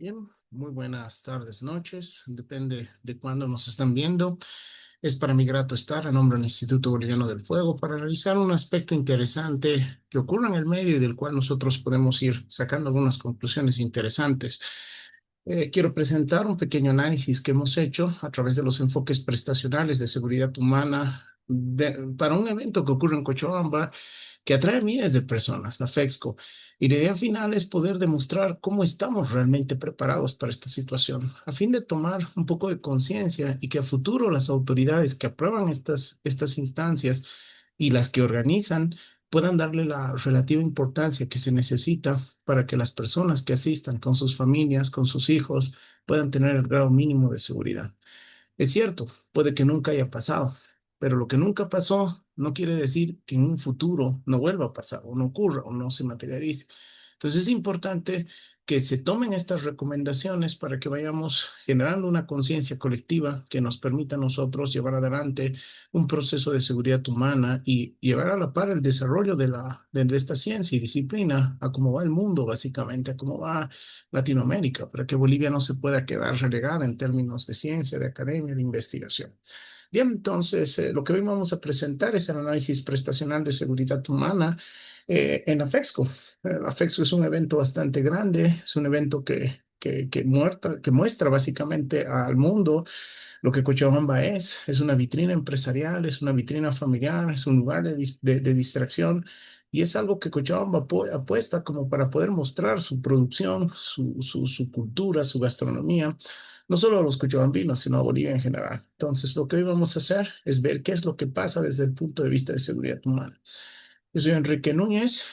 Bien, muy buenas tardes, noches, depende de cuándo nos están viendo. Es para mí grato estar a nombre del Instituto Boliviano del Fuego para realizar un aspecto interesante que ocurre en el medio y del cual nosotros podemos ir sacando algunas conclusiones interesantes. Quiero presentar un pequeño análisis que hemos hecho a través de los enfoques prestacionales de seguridad humana para un evento que ocurre en Cochabamba que atrae a miles de personas, la FEXCO. Y la idea final es poder demostrar cómo estamos realmente preparados para esta situación, a fin de tomar un poco de conciencia y que a futuro las autoridades que aprueban estas instancias y las que organizan puedan darle la relativa importancia que se necesita para que las personas que asistan con sus familias, con sus hijos, puedan tener el grado mínimo de seguridad. Es cierto, puede que nunca haya pasado, pero lo que nunca pasó no quiere decir que en un futuro no vuelva a pasar o no ocurra o no se materialice. Entonces es importante que se tomen estas recomendaciones para que vayamos generando una conciencia colectiva que nos permita a nosotros llevar adelante un proceso de seguridad humana y llevar a la par el desarrollo de esta ciencia y disciplina a cómo va el mundo, básicamente, a cómo va Latinoamérica, para que Bolivia no se pueda quedar relegada en términos de ciencia, de academia, de investigación. Bien, entonces, lo que hoy vamos a presentar es el análisis prestacional de seguridad humana en AFEXCO. La AFEXCO es un evento bastante grande, es un evento que muestra básicamente al mundo lo que Cochabamba es una vitrina empresarial, es una vitrina familiar, es un lugar de distracción y es algo que Cochabamba apuesta como para poder mostrar su producción, su cultura, su gastronomía, no solo a los cochabambinos, sino a Bolivia en general. Entonces, lo que hoy vamos a hacer es ver qué es lo que pasa desde el punto de vista de seguridad humana. Yo soy Enrique Núñez,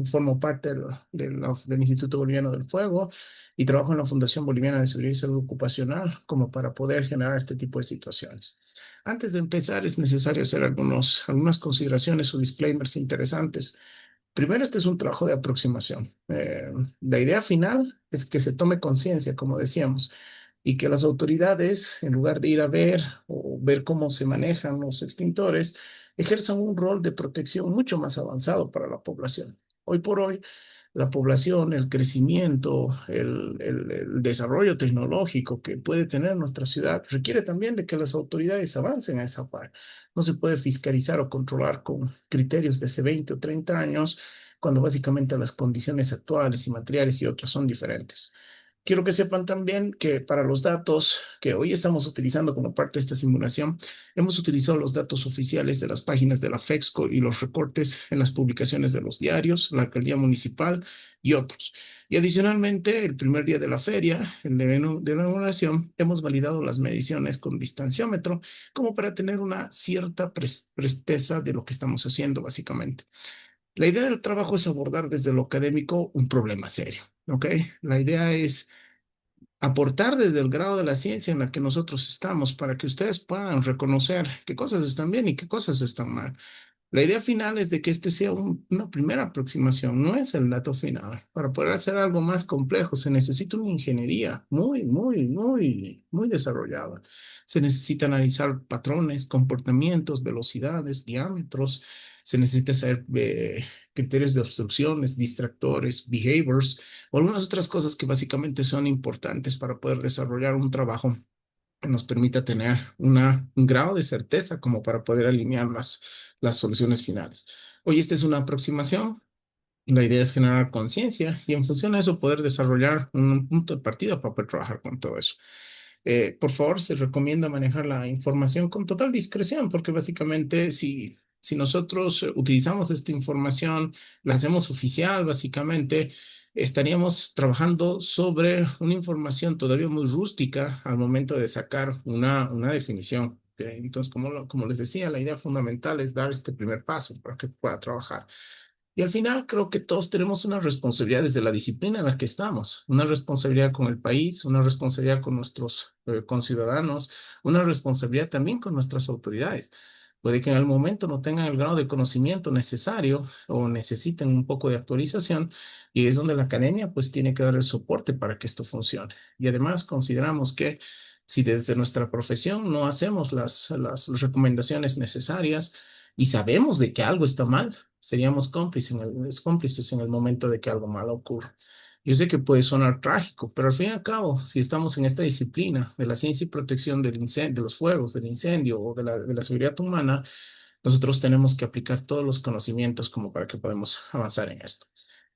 formo parte del Instituto Boliviano del Fuego y trabajo en la Fundación Boliviana de Seguridad y Salud Ocupacional como para poder generar este tipo de situaciones. Antes de empezar, es necesario hacer algunas consideraciones o disclaimers interesantes. Primero, este es un trabajo de aproximación. La idea final es que se tome conciencia, como decíamos, y que las autoridades, en lugar de ir a ver o ver cómo se manejan los extintores, ejerzan un rol de protección mucho más avanzado para la población. Hoy por hoy, la población, el crecimiento, el desarrollo tecnológico que puede tener nuestra ciudad requiere también de que las autoridades avancen a esa par. No se puede fiscalizar o controlar con criterios de hace 20 o 30 años, cuando básicamente las condiciones actuales y materiales y otras son diferentes. Quiero que sepan también que para los datos que hoy estamos utilizando como parte de esta simulación, hemos utilizado los datos oficiales de las páginas de la FEXCO y los recortes en las publicaciones de los diarios, la alcaldía municipal y otros. Y adicionalmente, el primer día de la feria, el de la inauguración, hemos validado las mediciones con distanciómetro como para tener una cierta presteza de lo que estamos haciendo, básicamente. La idea del trabajo es abordar desde lo académico un problema serio, ¿ok? La idea es aportar desde el grado de la ciencia en la que nosotros estamos para que ustedes puedan reconocer qué cosas están bien y qué cosas están mal. La idea final es de que este sea una primera aproximación, no es el dato final. Para poder hacer algo más complejo se necesita una ingeniería muy desarrollada. Se necesita analizar patrones, comportamientos, velocidades, diámetros. Se necesita saber criterios de obstrucciones, distractores, behaviors o algunas otras cosas que básicamente son importantes para poder desarrollar un trabajo que nos permita tener un grado de certeza como para poder alinear las soluciones finales. Hoy esta es una aproximación. La idea es generar conciencia y en función a eso poder desarrollar un punto de partida para poder trabajar con todo eso. Por favor, se recomienda manejar la información con total discreción, porque básicamente si nosotros utilizamos esta información, la hacemos oficial, básicamente estaríamos trabajando sobre una información todavía muy rústica al momento de sacar una definición. ¿Ok? Entonces, como les decía, la idea fundamental es dar este primer paso para que pueda trabajar. Y al final creo que todos tenemos una responsabilidad desde la disciplina en la que estamos, una responsabilidad con el país, una responsabilidad con nuestros conciudadanos, una responsabilidad también con nuestras autoridades. Puede que en el momento no tengan el grado de conocimiento necesario o necesiten un poco de actualización y es donde la academia pues tiene que dar el soporte para que esto funcione. Y además consideramos que si desde nuestra profesión no hacemos las recomendaciones necesarias y sabemos de que algo está mal, seríamos cómplices cómplices en el momento de que algo malo ocurra. Yo sé que puede sonar trágico, pero al fin y al cabo, si estamos en esta disciplina de la ciencia y protección del incendio, de los fuegos, del incendio o de la seguridad humana, nosotros tenemos que aplicar todos los conocimientos como para que podamos avanzar en esto.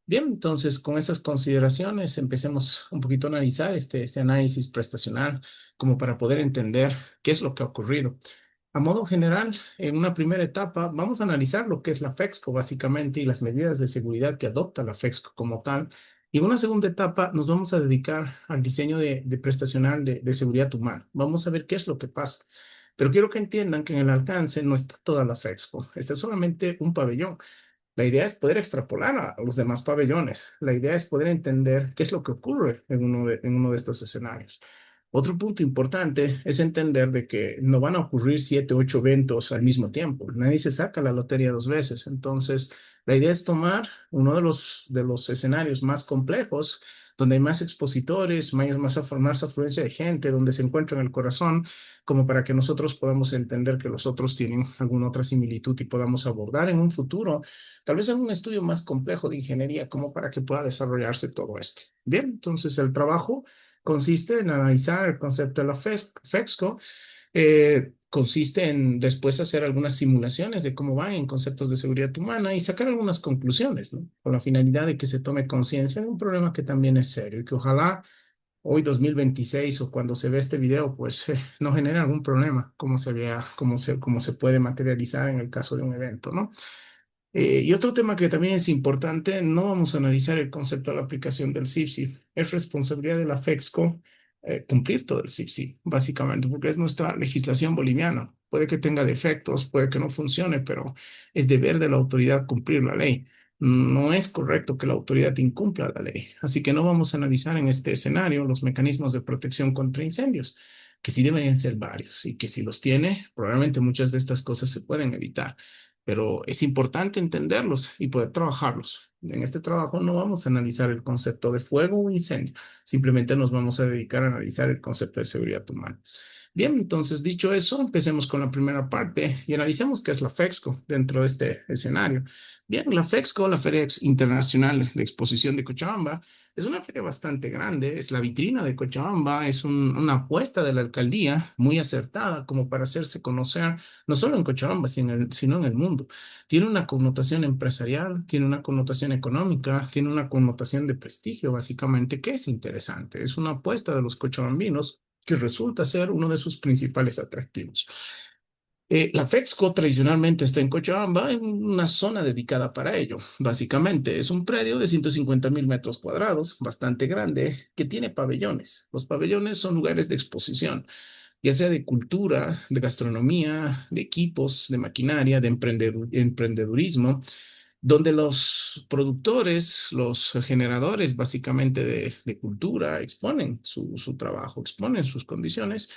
Bien, entonces con esas consideraciones empecemos un poquito a analizar este análisis prestacional como para poder entender qué es lo que ha ocurrido. A modo general, en una primera etapa, vamos a analizar lo que es la FEXCO básicamente y las medidas de seguridad que adopta la FEXCO como tal. Y en una segunda etapa nos vamos a dedicar al diseño de prestacional de seguridad humana. Vamos a ver qué es lo que pasa. Pero quiero que entiendan que en el alcance no está toda la FEXCO. Este es solamente un pabellón. La idea es poder extrapolar a los demás pabellones. La idea es poder entender qué es lo que ocurre en uno de estos escenarios. Otro punto importante es entender de que no van a ocurrir 7, 8 eventos al mismo tiempo. Nadie se saca la lotería dos veces. Entonces, la idea es tomar uno de los escenarios más complejos, donde hay más expositores, más afluencia de gente, donde se encuentra en el corazón, como para que nosotros podamos entender que los otros tienen alguna otra similitud y podamos abordar en un futuro, tal vez en un estudio más complejo de ingeniería, como para que pueda desarrollarse todo esto. Bien, entonces el trabajo consiste en analizar el concepto de la FEXCO, consiste en después hacer algunas simulaciones de cómo van en conceptos de seguridad humana y sacar algunas conclusiones, ¿no? Con la finalidad de que se tome conciencia de un problema que también es serio y que ojalá hoy 2026 o cuando se ve este video, pues no genere algún problema, como se vea, como se puede materializar en el caso de un evento, ¿no? Y otro tema que también es importante, no vamos a analizar el concepto de la aplicación del CIPSI. Es responsabilidad de la FEXCO cumplir todo el CIPSI, básicamente, porque es nuestra legislación boliviana. Puede que tenga defectos, puede que no funcione, pero es deber de la autoridad cumplir la ley. No es correcto que la autoridad incumpla la ley. Así que no vamos a analizar en este escenario los mecanismos de protección contra incendios, que sí deberían ser varios y que si los tiene, probablemente muchas de estas cosas se pueden evitar, pero es importante entenderlos y poder trabajarlos. En este trabajo no vamos a analizar el concepto de fuego o incendio, simplemente nos vamos a dedicar a analizar el concepto de seguridad humana. Bien, entonces dicho eso, empecemos con la primera parte y analicemos qué es la FEXCO dentro de este escenario. Bien, la FEXCO, la Feria Internacional de Exposición de Cochabamba, es una feria bastante grande, es la vitrina de Cochabamba, es una apuesta de la alcaldía muy acertada como para hacerse conocer no solo en Cochabamba, sino en el mundo. Tiene una connotación empresarial, tiene una connotación económica, tiene una connotación de prestigio, básicamente, que es interesante. Es una apuesta de los cochabambinos que resulta ser uno de sus principales atractivos. La FEXCO tradicionalmente está en Cochabamba, en una zona dedicada para ello. Básicamente es un predio de 150.000 metros cuadrados, bastante grande, que tiene pabellones. Los pabellones son lugares de exposición, ya sea de cultura, de gastronomía, de equipos, de maquinaria, de emprendedurismo, donde los productores, los generadores básicamente de cultura exponen su trabajo, exponen sus condiciones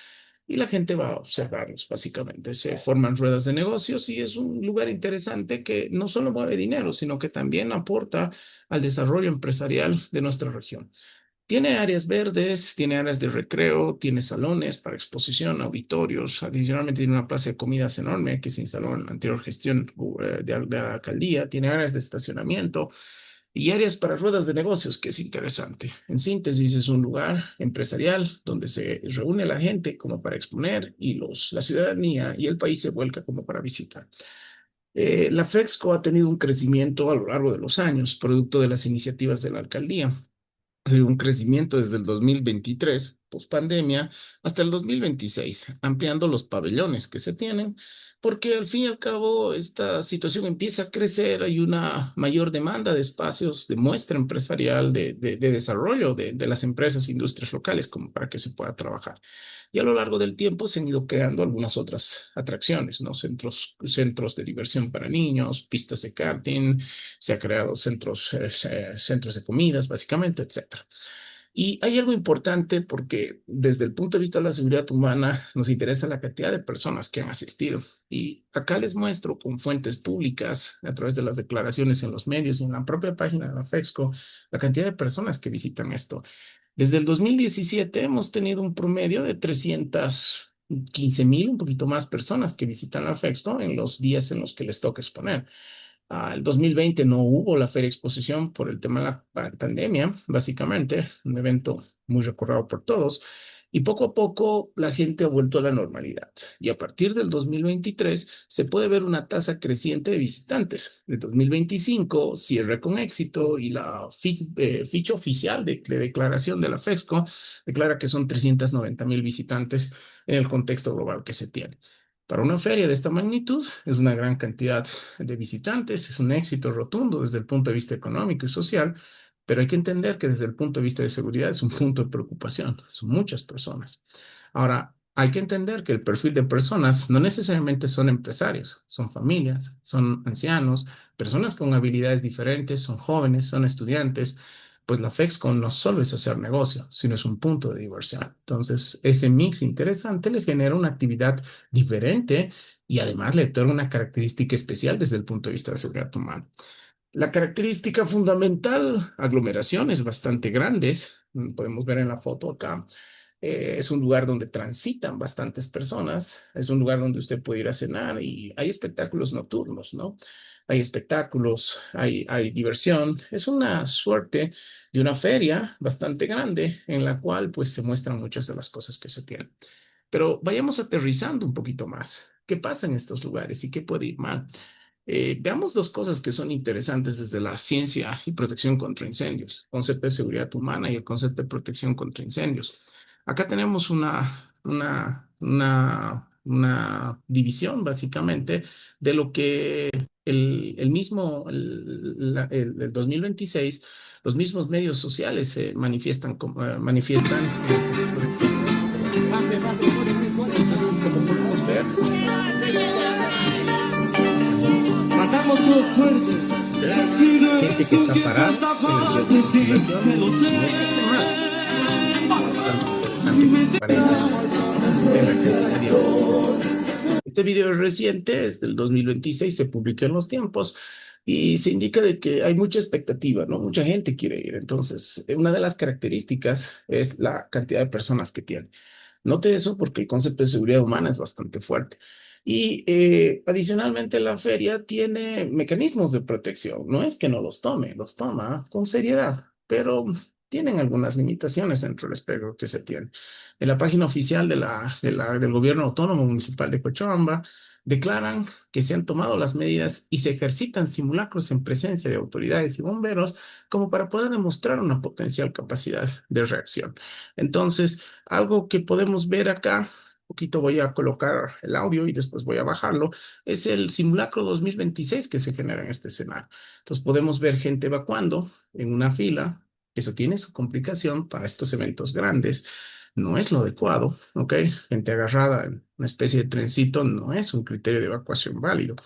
y la gente va a observarlos básicamente. Se forman ruedas de negocios y es un lugar interesante que no solo mueve dinero, sino que también aporta al desarrollo empresarial de nuestra región. Tiene áreas verdes, tiene áreas de recreo, tiene salones para exposición, auditorios. Adicionalmente tiene una plaza de comidas enorme que se instaló en la anterior gestión de la alcaldía. Tiene áreas de estacionamiento y áreas para ruedas de negocios, que es interesante. En síntesis, es un lugar empresarial donde se reúne la gente como para exponer y la ciudadanía y el país se vuelca como para visitar. La FEXCO ha tenido un crecimiento a lo largo de los años, producto de las iniciativas de la alcaldía, un crecimiento desde el 2023, post pandemia, hasta el 2026, ampliando los pabellones que se tienen, porque al fin y al cabo esta situación empieza a crecer, hay una mayor demanda de espacios de muestra empresarial, de desarrollo de las empresas e industrias locales, como para que se pueda trabajar. Y a lo largo del tiempo se han ido creando algunas otras atracciones, ¿no? Centros de diversión para niños, pistas de karting, se ha creado centros de comidas, básicamente, etcétera. Y hay algo importante porque desde el punto de vista de la seguridad humana nos interesa la cantidad de personas que han asistido. Y acá les muestro con fuentes públicas, a través de las declaraciones en los medios y en la propia página de la FEXCO, la cantidad de personas que visitan esto. Desde el 2017 hemos tenido un promedio de 315.000, un poquito más personas que visitan la FEXCO en los días en los que les toca exponer. El 2020 no hubo la Feria Exposición por el tema de la pandemia, básicamente, un evento muy recordado por todos. Y poco a poco la gente ha vuelto a la normalidad. Y a partir del 2023 se puede ver una tasa creciente de visitantes. El 2025 cierra con éxito y la ficha oficial de declaración de la FEXCO declara que son 390,000 visitantes en el contexto global que se tiene. Para una feria de esta magnitud es una gran cantidad de visitantes, es un éxito rotundo desde el punto de vista económico y social, pero hay que entender que desde el punto de vista de seguridad es un punto de preocupación, son muchas personas. Ahora, hay que entender que el perfil de personas no necesariamente son empresarios, son familias, son ancianos, personas con habilidades diferentes, son jóvenes, son estudiantes, pues la FEXCON no solo es hacer negocio, sino es un punto de diversión. Entonces, ese mix interesante le genera una actividad diferente y además le otorga una característica especial desde el punto de vista de seguridad humana. La característica fundamental, aglomeraciones bastante grandes, podemos ver en la foto acá. Es un lugar donde transitan bastantes personas, es un lugar donde usted puede ir a cenar y hay espectáculos nocturnos, ¿no? Hay espectáculos, hay diversión. Es una suerte de una feria bastante grande en la cual pues se muestran muchas de las cosas que se tienen. Pero vayamos aterrizando un poquito más. ¿Qué pasa en estos lugares y qué puede ir mal? Veamos dos cosas que son interesantes desde la ciencia y protección contra incendios, el concepto de seguridad humana y el concepto de protección contra incendios. Acá tenemos una división básicamente de lo que el mismo, el 2026, los mismos medios sociales se manifiestan, manifiestan en el sentido de que así como podemos ver, Matamos los fuertes. gente que está parada en el centro de circulación, no es que esté mal, es bastante interesante que me parece ver que este video. Este video es reciente, es del 2026, se publicó en los tiempos y se indica de que hay mucha expectativa, ¿no? Mucha gente quiere ir. Entonces, una de las características es la cantidad de personas que tiene. Note eso porque el concepto de seguridad humana es bastante fuerte. Y adicionalmente la feria tiene mecanismos de protección. No es que no los tome, los toma con seriedad, pero tienen algunas limitaciones dentro del espectro que se tiene. En la página oficial del Gobierno Autónomo Municipal de Cochabamba declaran que se han tomado las medidas y se ejercitan simulacros en presencia de autoridades y bomberos como para poder demostrar una potencial capacidad de reacción. Entonces, algo que podemos ver acá, un poquito voy a colocar el audio y después voy a bajarlo, es el simulacro 2026 que se genera en este escenario. Entonces podemos ver gente evacuando en una fila, eso tiene su complicación para estos eventos grandes, no es lo adecuado, ¿ok? Gente agarrada en una especie de trencito no es un criterio de evacuación válido.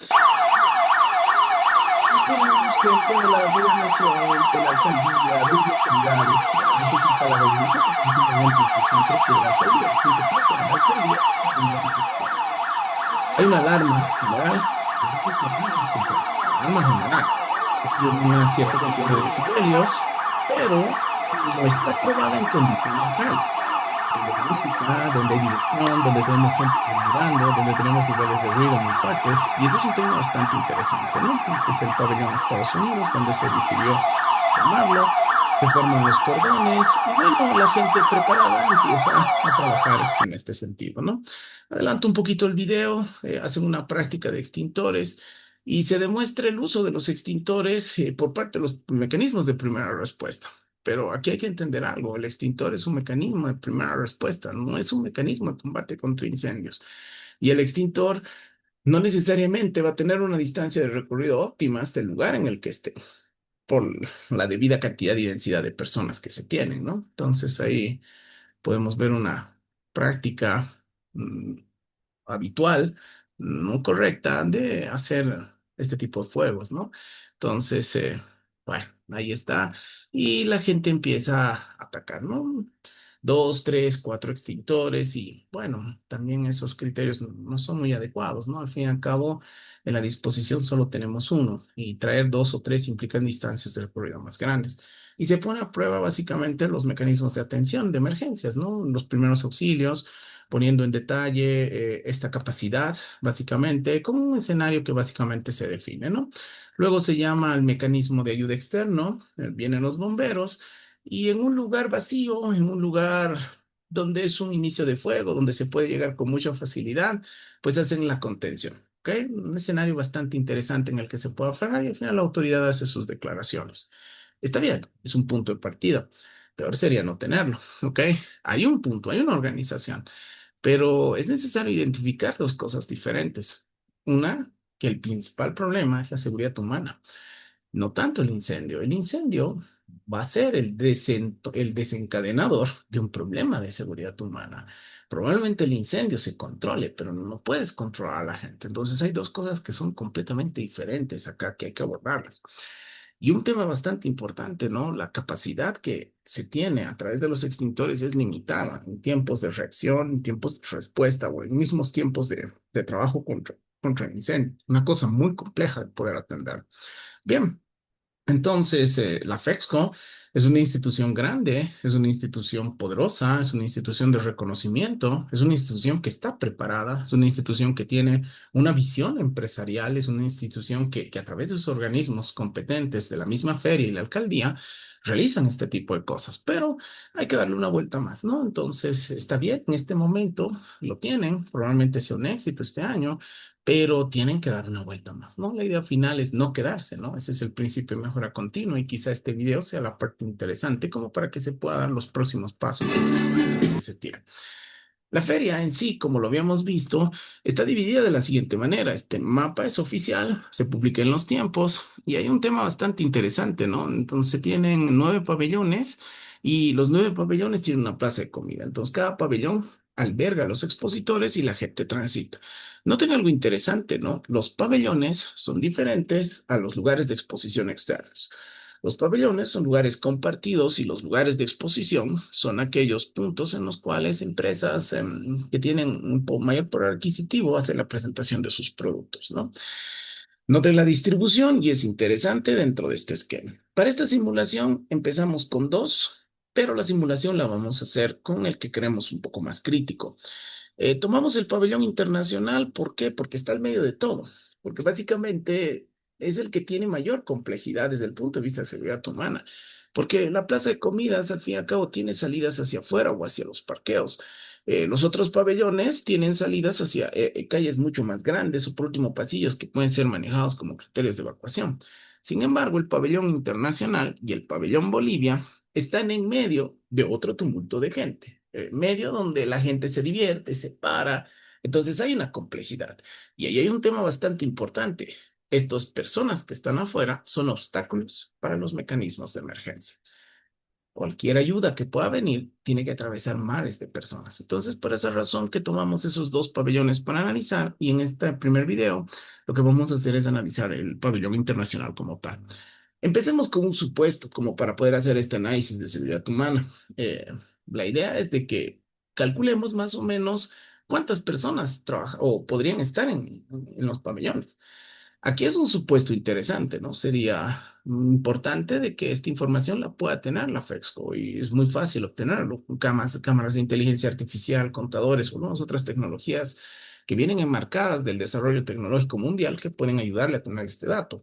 Tenemos gente de la gobernación, de la alcaldía, de las autoridades, no sé si está la gobernación, porque es un momento importante que la alcaldía, gente propia de la alcaldía, hay una alarma general, alarma general, tiene una cierta cantidad de decibelios, pero no está probada en condiciones reales donde hay música, donde hay diversión, donde tenemos gente mirando, donde tenemos niveles de ruido muy fuertes. Y ese es un tema bastante interesante, ¿no? Este es el pabellón de Estados Unidos, donde se decidió tomarlo, se forman los cordones y bueno, la gente preparada empieza a trabajar en este sentido, ¿no? Adelanto un poquito el video, hacen una práctica de extintores y se demuestra el uso de los extintores por parte de los mecanismos de primera respuesta. Pero aquí hay que entender algo, el extintor es un mecanismo de primera respuesta, no es un mecanismo de combate contra incendios. Y el extintor no necesariamente va a tener una distancia de recorrido óptima hasta el lugar en el que esté, por la debida cantidad y densidad de personas que se tienen, ¿no? Entonces ahí podemos ver una práctica mm, habitual, no correcta, de hacer este tipo de fuegos, ¿no? Entonces, bueno, ahí está. Y la gente empieza a atacar, ¿no? Dos, tres, cuatro extintores y bueno, también esos criterios no son muy adecuados, ¿no? Al fin y al cabo, en la disposición solo tenemos uno y traer dos o tres implican distancias de recorrido más grandes. Y se pone a prueba básicamente los mecanismos de atención de emergencias, ¿no? Los primeros auxilios, poniendo en detalle esta capacidad, básicamente, como un escenario que básicamente se define, ¿no? Luego se llama el mecanismo de ayuda externo, vienen los bomberos, y en un lugar vacío, en un lugar donde es un inicio de fuego, donde se puede llegar con mucha facilidad, pues hacen la contención. ¿Ok? Un escenario bastante interesante en el que se puede frenar y al final la autoridad hace sus declaraciones. Está bien, es un punto de partida. Peor sería no tenerlo, ¿ok? Hay un punto, hay una organización, pero es necesario identificar dos cosas diferentes. Una, que el principal problema es la seguridad humana, no tanto el incendio. El incendio va a ser el desencadenador de un problema de seguridad humana. Probablemente el incendio se controle, pero no puedes controlar a la gente. Entonces hay dos cosas que son completamente diferentes acá que hay que abordarlas. Y un tema bastante importante, ¿no? La capacidad que se tiene a través de los extintores es limitada en tiempos de reacción, en tiempos de respuesta o en mismos tiempos de trabajo contra el incendio. Una cosa muy compleja de poder atender. Bien, entonces, la FEXCO es una institución grande, es una institución poderosa, es una institución de reconocimiento, es una institución que está preparada, es una institución que tiene una visión empresarial, es una institución que a través de sus organismos competentes de la misma feria y la alcaldía realizan este tipo de cosas, pero hay que darle una vuelta más, ¿no? Entonces, está bien, en este momento lo tienen, probablemente sea un éxito este año, pero tienen que dar una vuelta más, ¿no? La idea final es no quedarse, ¿no? Ese es el principio de mejora continua y quizá este video sea la parte interesante como para que se puedan dar los próximos pasos y los avances que se tienen. La feria en sí, como lo habíamos visto, está dividida de la siguiente manera. Este mapa es oficial, se publica en los tiempos y hay un tema bastante interesante, ¿no? Entonces tienen 9 pabellones y los 9 pabellones tienen una plaza de comida. Entonces cada pabellón alberga a los expositores y la gente transita. Noten algo interesante, ¿no? Los pabellones son diferentes a los lugares de exposición externos. Los pabellones son lugares compartidos y los lugares de exposición son aquellos puntos en los cuales empresas que tienen un mayor poder adquisitivo hacen la presentación de sus productos, ¿no? Noten la distribución y es interesante dentro de este esquema. Para esta simulación empezamos con dos, pero la simulación la vamos a hacer con el que creemos un poco más crítico. Tomamos el pabellón internacional, ¿por qué? Porque está al medio de todo, porque básicamente es el que tiene mayor complejidad desde el punto de vista de seguridad humana, porque la plaza de comidas, al fin y al cabo, tiene salidas hacia afuera o hacia los parqueos. Los otros pabellones tienen salidas hacia calles mucho más grandes o por último pasillos que pueden ser manejados como criterios de evacuación. Sin embargo, el pabellón internacional y el pabellón Bolivia están en medio de otro tumulto de gente, medio donde la gente se divierte, se para. Entonces hay una complejidad. Y ahí hay un tema bastante importante. Estas personas que están afuera son obstáculos para los mecanismos de emergencia. Cualquier ayuda que pueda venir tiene que atravesar mares de personas. Entonces, por esa razón que tomamos esos dos pabellones para analizar y en este primer video lo que vamos a hacer es analizar el pabellón internacional como tal. Empecemos con un supuesto como para poder hacer este análisis de seguridad humana. La idea es de que calculemos más o menos cuántas personas trabajan o podrían estar en los pabellones. Aquí es un supuesto interesante, ¿no? Sería importante de que esta información la pueda tener la FEXCO y es muy fácil obtenerlo. Cámaras de inteligencia artificial, contadores o algunas otras tecnologías que vienen enmarcadas del desarrollo tecnológico mundial que pueden ayudarle a tener este dato.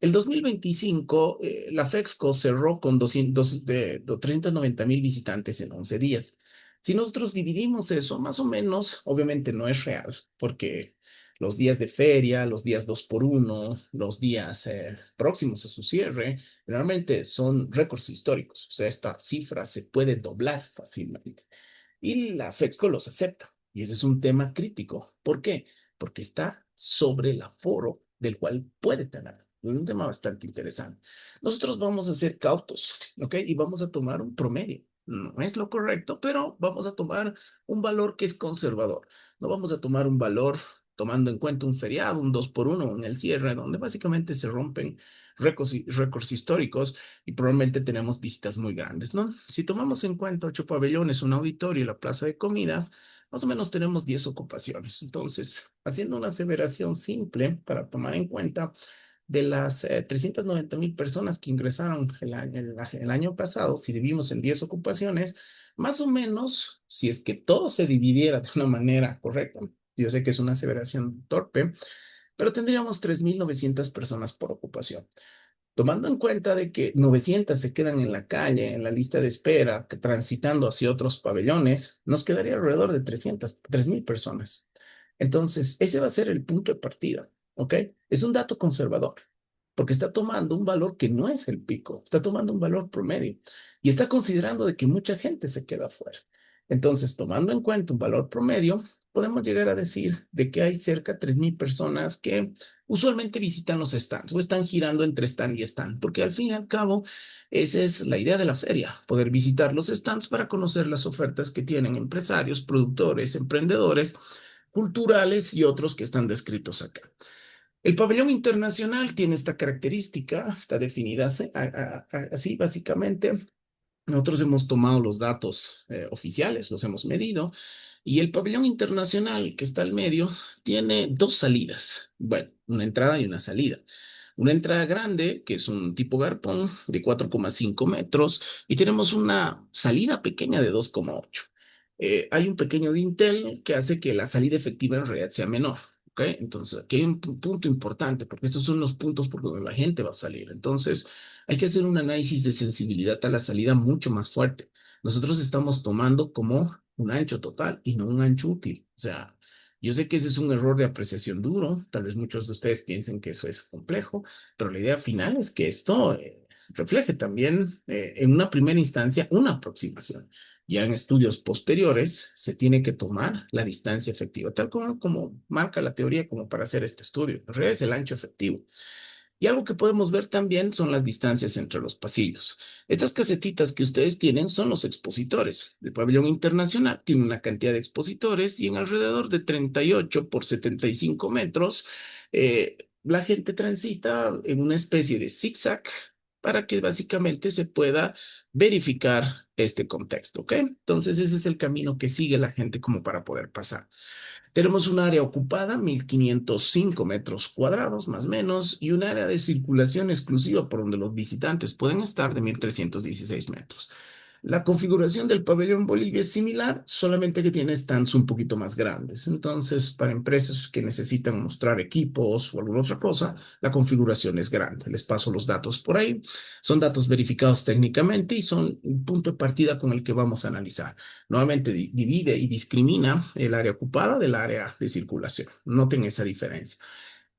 El 2025, la FEXCO cerró con 390,000 visitantes en 11 días. Si nosotros dividimos eso, más o menos, obviamente no es real, porque los días de feria, los días 2 por uno, los días próximos a su cierre, realmente son récords históricos. O sea, esta cifra se puede doblar fácilmente. Y la FEXCO los acepta. Y ese es un tema crítico. ¿Por qué? Porque está sobre el aforo del cual puede tener. Un tema bastante interesante. Nosotros vamos a ser cautos, ¿ok? Y vamos a tomar un promedio. No es lo correcto, pero vamos a tomar un valor que es conservador. No vamos a tomar un valor tomando en cuenta un feriado, un 2 por uno en el cierre, donde básicamente se rompen récords históricos y probablemente tenemos visitas muy grandes, ¿no? Si tomamos en cuenta 8 pabellones, un auditorio y la plaza de comidas, más o menos tenemos 10 ocupaciones. Entonces, haciendo una aseveración simple para tomar en cuenta, de las 390,000 personas que ingresaron el año pasado, si dividimos en 10 ocupaciones, más o menos, si es que todo se dividiera de una manera correcta, yo sé que es una aseveración torpe, pero tendríamos 3.900 personas por ocupación. Tomando en cuenta de que 900 se quedan en la calle, en la lista de espera, que transitando hacia otros pabellones, nos quedaría alrededor de 3.000 personas. Entonces, ese va a ser el punto de partida, ¿ok? Es un dato conservador, porque está tomando un valor que no es el pico, está tomando un valor promedio y está considerando de que mucha gente se queda fuera. Entonces, tomando en cuenta un valor promedio, podemos llegar a decir de que hay cerca de 3.000 personas que usualmente visitan los stands o están girando entre stand y stand, porque al fin y al cabo, esa es la idea de la feria, poder visitar los stands para conocer las ofertas que tienen empresarios, productores, emprendedores, culturales y otros que están descritos acá. El pabellón internacional tiene esta característica, está definida así básicamente. Nosotros hemos tomado los datos oficiales, los hemos medido, y el pabellón internacional que está al medio tiene dos salidas. Bueno, una entrada y una salida. Una entrada grande, que es un tipo garpón de 4,5 metros, y tenemos una salida pequeña de 2,8. Hay un pequeño dintel que hace que la salida efectiva en realidad sea menor. ¿Ok? Entonces, aquí hay un punto importante, porque estos son los puntos por donde la gente va a salir. Entonces, hay que hacer un análisis de sensibilidad a la salida mucho más fuerte. Nosotros estamos tomando como un ancho total y no un ancho útil. O sea, yo sé que ese es un error de apreciación duro. Tal vez muchos de ustedes piensen que eso es complejo, pero la idea final es que esto refleje también en una primera instancia una aproximación. Ya en estudios posteriores se tiene que tomar la distancia efectiva, tal como marca la teoría como para hacer este estudio. En realidad es el ancho efectivo. Y algo que podemos ver también son las distancias entre los pasillos. Estas casetitas que ustedes tienen son los expositores. El pabellón internacional tiene una cantidad de expositores y en alrededor de 38 por 75 metros, la gente transita en una especie de zigzag para que básicamente se pueda verificar este contexto, ¿ok? Entonces ese es el camino que sigue la gente como para poder pasar. Tenemos un área ocupada, 1.505 metros cuadrados más o menos, y un área de circulación exclusiva por donde los visitantes pueden estar de 1.316 metros. La configuración del pabellón Bolivia es similar, solamente que tiene stands un poquito más grandes. Entonces, para empresas que necesitan mostrar equipos o alguna otra cosa, la configuración es grande. Les paso los datos por ahí. Son datos verificados técnicamente y son un punto de partida con el que vamos a analizar. Nuevamente, divide y discrimina el área ocupada del área de circulación. Noten esa diferencia.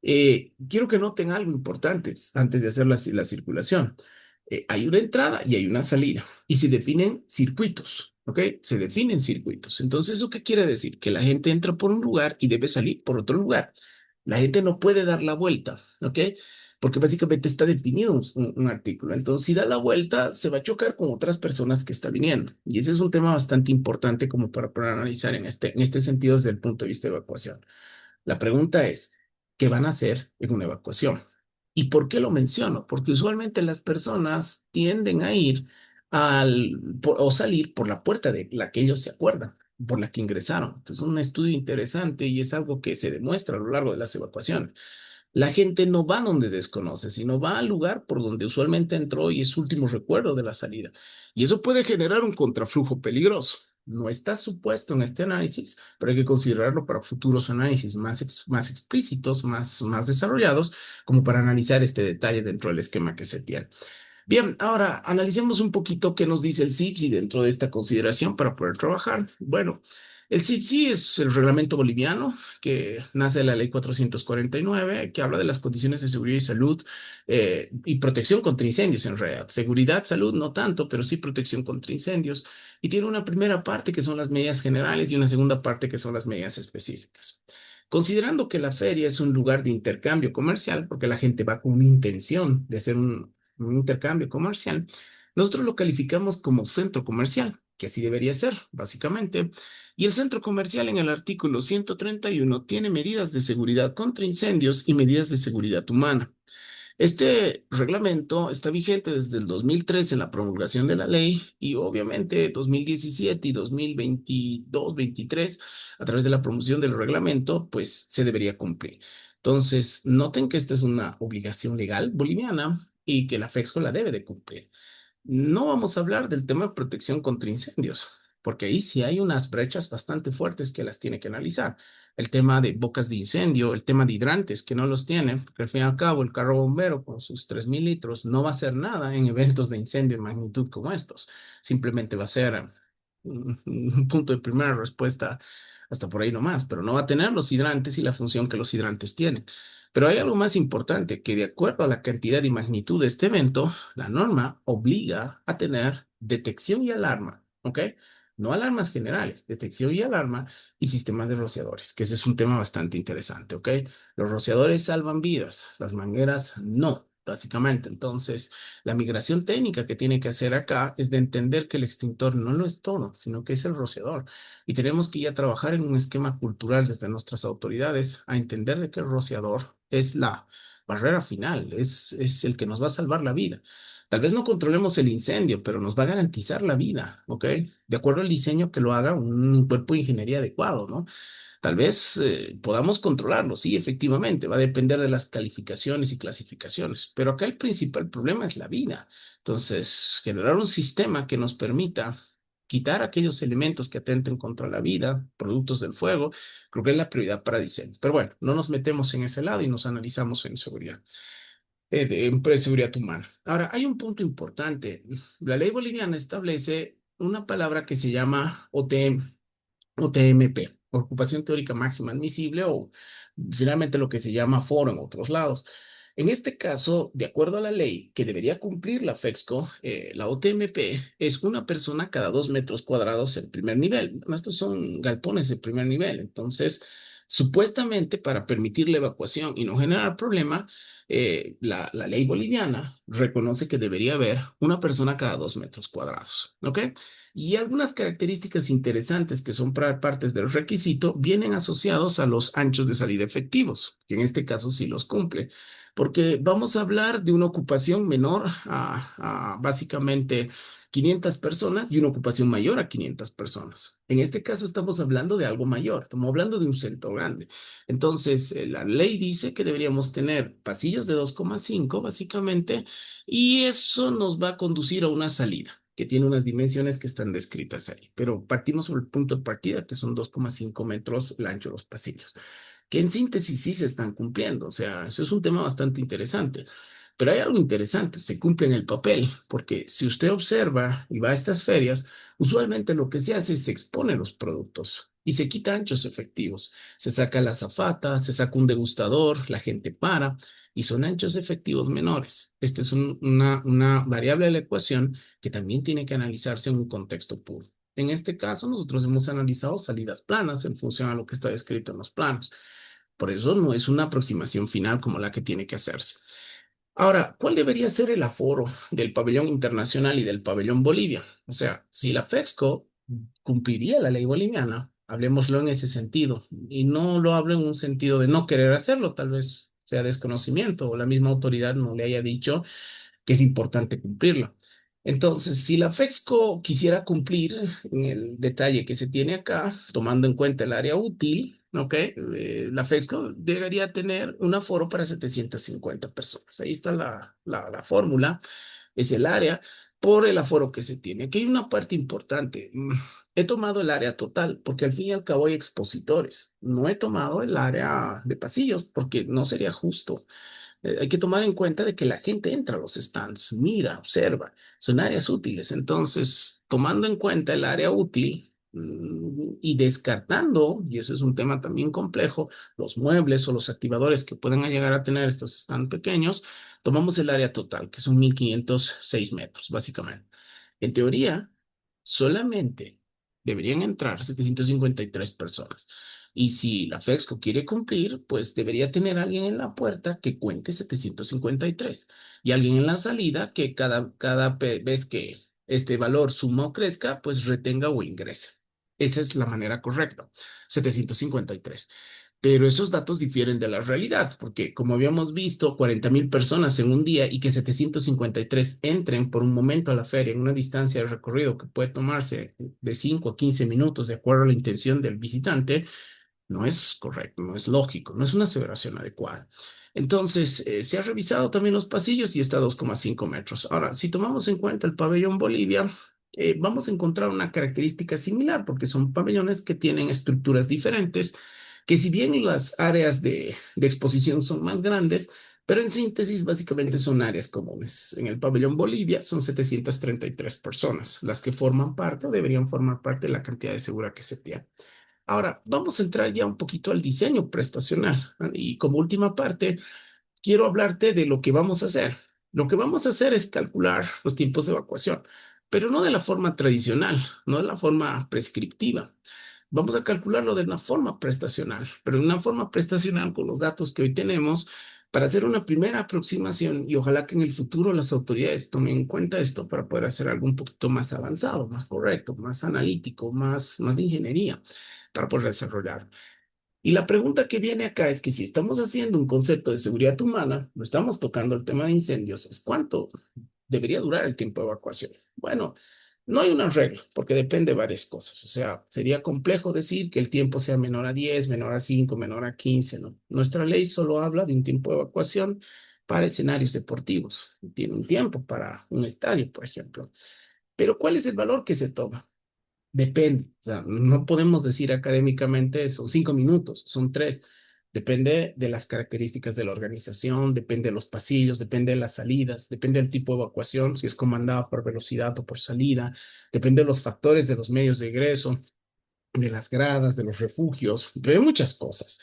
Quiero que noten algo importante antes de hacer la circulación. Hay una entrada y hay una salida y se definen circuitos, ¿ok? Se definen circuitos. Entonces, ¿eso qué quiere decir? Que la gente entra por un lugar y debe salir por otro lugar. La gente no puede dar la vuelta, ¿ok? Porque básicamente está definido un artículo. Entonces, si da la vuelta, se va a chocar con otras personas que están viniendo. Y ese es un tema bastante importante como para analizar en este sentido desde el punto de vista de evacuación. La pregunta es, ¿qué van a hacer en una evacuación? ¿Y por qué lo menciono? Porque usualmente las personas tienden a ir o salir por la puerta de la que ellos se acuerdan, por la que ingresaron. Este es un estudio interesante y es algo que se demuestra a lo largo de las evacuaciones. La gente no va donde desconoce, sino va al lugar por donde usualmente entró y es su último recuerdo de la salida. Y eso puede generar un contraflujo peligroso. No está supuesto en este análisis, pero hay que considerarlo para futuros análisis más explícitos, más desarrollados, como para analizar este detalle dentro del esquema que se tiene. Bien, ahora analicemos un poquito qué nos dice el CIPSI dentro de esta consideración para poder trabajar. Bueno, el CIPSI es el reglamento boliviano que nace de la ley 449, que habla de las condiciones de seguridad y salud y protección contra incendios en realidad. Seguridad, salud, no tanto, pero sí protección contra incendios. Y tiene una primera parte que son las medidas generales y una segunda parte que son las medidas específicas. Considerando que la feria es un lugar de intercambio comercial, porque la gente va con una intención de hacer un intercambio comercial, nosotros lo calificamos como centro comercial, que así debería ser, básicamente. Y el centro comercial en el artículo 131 tiene medidas de seguridad contra incendios y medidas de seguridad humana. Este reglamento está vigente desde el 2013 en la promulgación de la ley y obviamente 2017 y 2022-23 a través de la promoción del reglamento, pues se debería cumplir. Entonces, noten que esta es una obligación legal boliviana y que la FEXCO la debe de cumplir. No vamos a hablar del tema de protección contra incendios. porque ahí sí hay unas brechas bastante fuertes que las tiene que analizar. El tema de bocas de incendio, el tema de hidrantes que no los tienen, porque al fin y al cabo el carro bombero con sus 3.000 litros no va a hacer nada en eventos de incendio de magnitud como estos. Simplemente va a ser un punto de primera respuesta hasta por ahí nomás, pero no va a tener los hidrantes y la función que los hidrantes tienen. Pero hay algo más importante, que de acuerdo a la cantidad y magnitud de este evento, la norma obliga a tener detección y alarma, ¿ok? No alarmas generales, detección y alarma y sistemas de rociadores, que ese es un tema bastante interesante, ¿ok? Los rociadores salvan vidas, las mangueras no, básicamente. Entonces, la migración técnica que tiene que hacer acá es de entender que el extintor no lo es todo, sino que es el rociador. Y tenemos que ya trabajar en un esquema cultural desde nuestras autoridades a entender de que el rociador es la barrera final, es el que nos va a salvar la vida. Tal vez no controlemos el incendio, pero nos va a garantizar la vida, ¿ok? De acuerdo al diseño que lo haga un cuerpo de ingeniería adecuado, ¿no? Tal vez podamos controlarlo, sí, efectivamente, va a depender de las calificaciones y clasificaciones, pero acá el principal problema es la vida. Entonces, generar un sistema que nos permita quitar aquellos elementos que atenten contra la vida, productos del fuego, creo que es la prioridad para diseño. Pero bueno, no nos metemos en ese lado y nos analizamos en seguridad, en seguridad humana. Ahora, hay un punto importante. La ley boliviana establece una palabra que se llama OTM o TMP, ocupación teórica máxima admisible o finalmente lo que se llama foro en otros lados. En este caso, de acuerdo a la ley que debería cumplir la FEXCO, la OTMP es una persona cada 2 metros cuadrados en primer nivel. Bueno, estos son galpones de primer nivel. Entonces, supuestamente para permitir la evacuación y no generar problema, la ley boliviana reconoce que debería haber una persona cada 2 metros cuadrados. ¿Ok? Y algunas características interesantes que son partes del requisito vienen asociados a los anchos de salida efectivos, que en este caso sí los cumple, porque vamos a hablar de una ocupación menor a básicamente 500 personas y una ocupación mayor a 500 personas. En este caso estamos hablando de algo mayor, estamos hablando de un centro grande. Entonces, la ley dice que deberíamos tener pasillos de 2,5 básicamente, y eso nos va a conducir a una salida que tiene unas dimensiones que están descritas ahí. Pero partimos por el punto de partida, que son 2,5 metros el ancho de los pasillos, que en síntesis sí se están cumpliendo. O sea, eso es un tema bastante interesante. Pero hay algo interesante, se cumple en el papel, porque si usted observa y va a estas ferias, usualmente lo que se hace es se expone los productos y se quita anchos efectivos. Se saca la azafata, se saca un degustador, la gente para y son anchos efectivos menores. Esta es una variable de la ecuación que también tiene que analizarse en un contexto puro. En este caso, nosotros hemos analizado salidas planas en función a lo que está descrito en los planos. Por eso no es una aproximación final como la que tiene que hacerse. Ahora, ¿cuál debería ser el aforo del pabellón internacional y del pabellón Bolivia? O sea, si la FEXCO cumpliría la ley boliviana, hablemoslo en ese sentido, y no lo hablo en un sentido de no querer hacerlo, tal vez sea desconocimiento o la misma autoridad no le haya dicho que es importante cumplirla. Entonces, si la FEXCO quisiera cumplir en el detalle que se tiene acá, tomando en cuenta el área útil, ¿ok? La FEXCO debería tener un aforo para 750 personas. Ahí está la fórmula, es el área por el aforo que se tiene. Aquí hay una parte importante. He tomado el área total porque al fin y al cabo hay expositores. No he tomado el área de pasillos porque no sería justo. Hay que tomar en cuenta de que la gente entra a los stands, mira, observa, son áreas útiles. Entonces, tomando en cuenta el área útil y descartando, y eso es un tema también complejo, los muebles o los activadores que pueden llegar a tener estos stands pequeños, tomamos el área total, que son 1.506 metros, básicamente. En teoría, solamente deberían entrar 753 personas. Y si la FEXCO quiere cumplir, pues debería tener alguien en la puerta que cuente 753 y alguien en la salida que cada vez que este valor suma o crezca, pues retenga o ingrese. Esa es la manera correcta, 753. Pero esos datos difieren de la realidad, porque como habíamos visto, 40.000 personas en un día y que 753 entren por un momento a la feria en una distancia de recorrido que puede tomarse de 5 a 15 minutos de acuerdo a la intención del visitante, no es correcto, no es lógico, no es una aseveración adecuada. Entonces, se ha revisado también los pasillos y está a 2,5 metros. Ahora, si tomamos en cuenta el pabellón Bolivia, vamos a encontrar una característica similar porque son pabellones que tienen estructuras diferentes, que si bien las áreas de exposición son más grandes, pero en síntesis básicamente son áreas comunes. En el pabellón Bolivia son 733 personas las que forman parte o deberían formar parte de la cantidad de segura que se tiene. Ahora, vamos a entrar ya un poquito al diseño prestacional, ¿no? Y como última parte, quiero hablarte de lo que vamos a hacer. Lo que vamos a hacer es calcular los tiempos de evacuación, pero no de la forma tradicional, no de la forma prescriptiva. Vamos a calcularlo de una forma prestacional, pero de una forma prestacional con los datos que hoy tenemos para hacer una primera aproximación y ojalá que en el futuro las autoridades tomen en cuenta esto para poder hacer algo un poquito más avanzado, más correcto, más analítico, más de ingeniería para poder desarrollar. Y la pregunta que viene acá es que si estamos haciendo un concepto de seguridad humana, no estamos tocando el tema de incendios, es cuánto debería durar el tiempo de evacuación. Bueno, no hay una regla, porque depende de varias cosas. O sea, sería complejo decir que el tiempo sea menor a 10, menor a 5, menor a 15, ¿no? Nuestra ley solo habla de un tiempo de evacuación para escenarios deportivos. Tiene un tiempo para un estadio, por ejemplo. Pero ¿cuál es el valor que se toma? Depende, o sea, no podemos decir académicamente son 5 minutos, son tres. Depende de las características de la organización, depende de los pasillos, depende de las salidas, depende del tipo de evacuación, si es comandada por velocidad o por salida, depende de los factores de los medios de ingreso, de las gradas, de los refugios, de muchas cosas.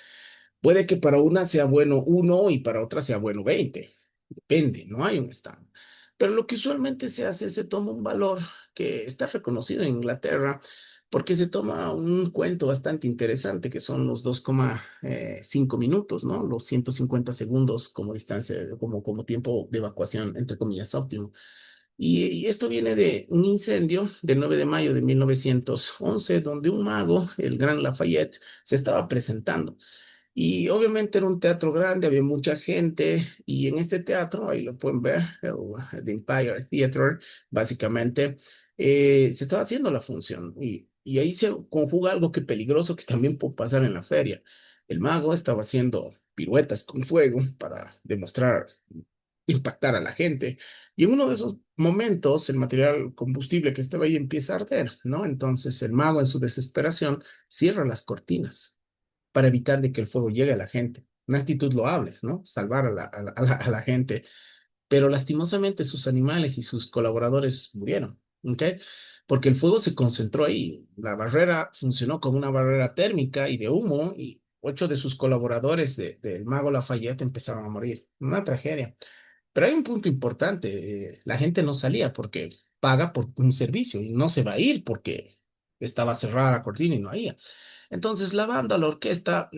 Puede que para una sea bueno uno y para otra sea bueno 20. Depende, no hay un estándar. Pero lo que usualmente se hace es se toma un valor que está reconocido en Inglaterra porque se toma un cuento bastante interesante que son los 2,5 minutos, ¿no? Los 150 segundos como distancia, como tiempo de evacuación, entre comillas, óptimo. Y esto viene de un incendio del 9 de mayo de 1911, donde un mago, el gran Lafayette, se estaba presentando. Y obviamente era un teatro grande, había mucha gente, y en este teatro, ahí lo pueden ver, el Empire Theater, básicamente, se estaba haciendo la función. Y ahí se conjuga algo que peligroso que también puede pasar en la feria. El mago estaba haciendo piruetas con fuego para demostrar impactar a la gente. Y en uno de esos momentos, el material combustible que estaba ahí empieza a arder, ¿no? Entonces el mago, en su desesperación, cierra las cortinas para evitar de que el fuego llegue a la gente. Una actitud loable, ¿no? Salvar a la gente. Pero lastimosamente sus animales y sus colaboradores murieron, ¿ok? Porque el fuego se concentró ahí. La barrera funcionó como una barrera térmica y de humo y 8 de sus colaboradores del mago Lafayette empezaron a morir. Una tragedia. Pero hay un punto importante, la gente no salía porque paga por un servicio y no se va a ir porque estaba cerrada la cortina y no había. Entonces la banda, la orquesta,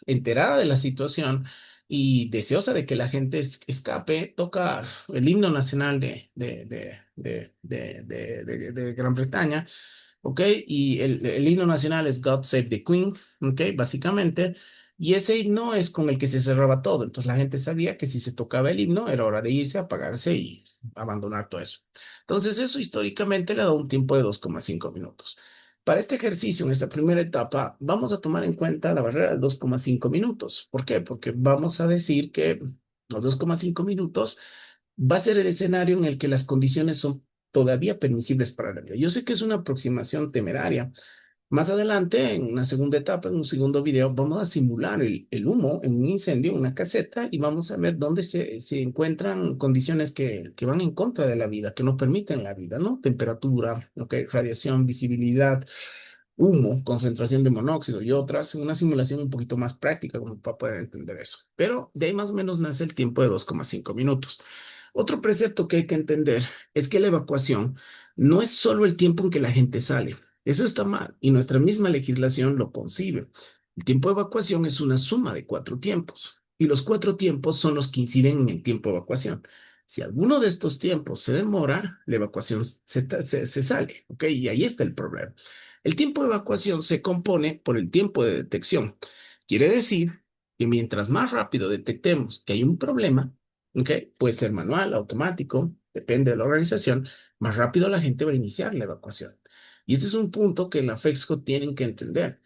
enterada de la situación y deseosa de que la gente escape, toca el himno nacional de Gran Bretaña, ¿ok? Y el himno nacional es God Save the Queen, ¿ok? Básicamente. Y ese himno es con el que se cerraba todo. Entonces la gente sabía que si se tocaba el himno era hora de irse, apagarse y abandonar todo eso. Entonces eso históricamente le da un tiempo de 2,5 minutos. Para este ejercicio, en esta primera etapa, vamos a tomar en cuenta la barrera de 2,5 minutos. ¿Por qué? Porque vamos a decir que los 2,5 minutos va a ser el escenario en el que las condiciones son todavía permisibles para la vida. Yo sé que es una aproximación temeraria, más adelante, en una segunda etapa, en un segundo video, vamos a simular el humo en un incendio, en una caseta, y vamos a ver dónde se encuentran condiciones que van en contra de la vida, que no permiten la vida, ¿no? Temperatura, ¿ok? Radiación, visibilidad, humo, concentración de monóxido y otras, una simulación un poquito más práctica como para poder entender eso. Pero de ahí más o menos nace el tiempo de 2,5 minutos. Otro precepto que hay que entender es que la evacuación no es solo el tiempo en que la gente sale. Eso está mal y nuestra misma legislación lo concibe. El tiempo de evacuación es una suma de 4 tiempos y los 4 tiempos son los que inciden en el tiempo de evacuación. Si alguno de estos tiempos se demora, la evacuación se sale, ¿ok? Y ahí está el problema. El tiempo de evacuación se compone por el tiempo de detección. Quiere decir que mientras más rápido detectemos que hay un problema, ¿ok? Puede ser manual, automático, depende de la organización, más rápido la gente va a iniciar la evacuación. Y este es un punto que en la FEXCO tienen que entender.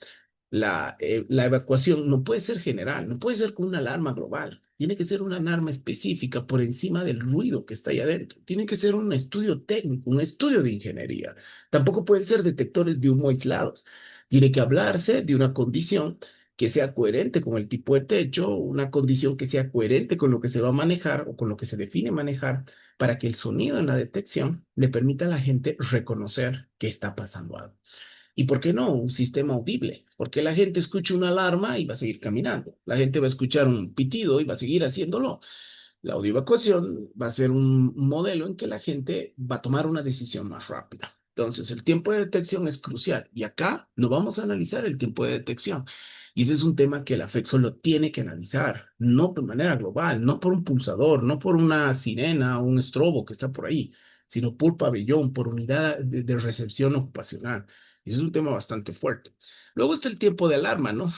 La evacuación no puede ser general, no puede ser con una alarma global. Tiene que ser una alarma específica por encima del ruido que está ahí adentro. Tiene que ser un estudio técnico, un estudio de ingeniería. Tampoco pueden ser detectores de humo aislados. Tiene que hablarse de una condición que sea coherente con el tipo de techo, una condición que sea coherente con lo que se va a manejar o con lo que se define manejar para que el sonido en la detección le permita a la gente reconocer que está pasando algo. ¿Y por qué no un sistema audible? Porque la gente escucha una alarma y va a seguir caminando. La gente va a escuchar un pitido y va a seguir haciéndolo. La audioevacuación va a ser un modelo en que la gente va a tomar una decisión más rápida. Entonces, el tiempo de detección es crucial. Y acá no vamos a analizar el tiempo de detección. Y ese es un tema que la FEC lo tiene que analizar, no de manera global, no por un pulsador, no por una sirena o un estrobo que está por ahí, sino por pabellón, por unidad de recepción ocupacional. Y ese es un tema bastante fuerte. Luego está el tiempo de alarma, ¿no?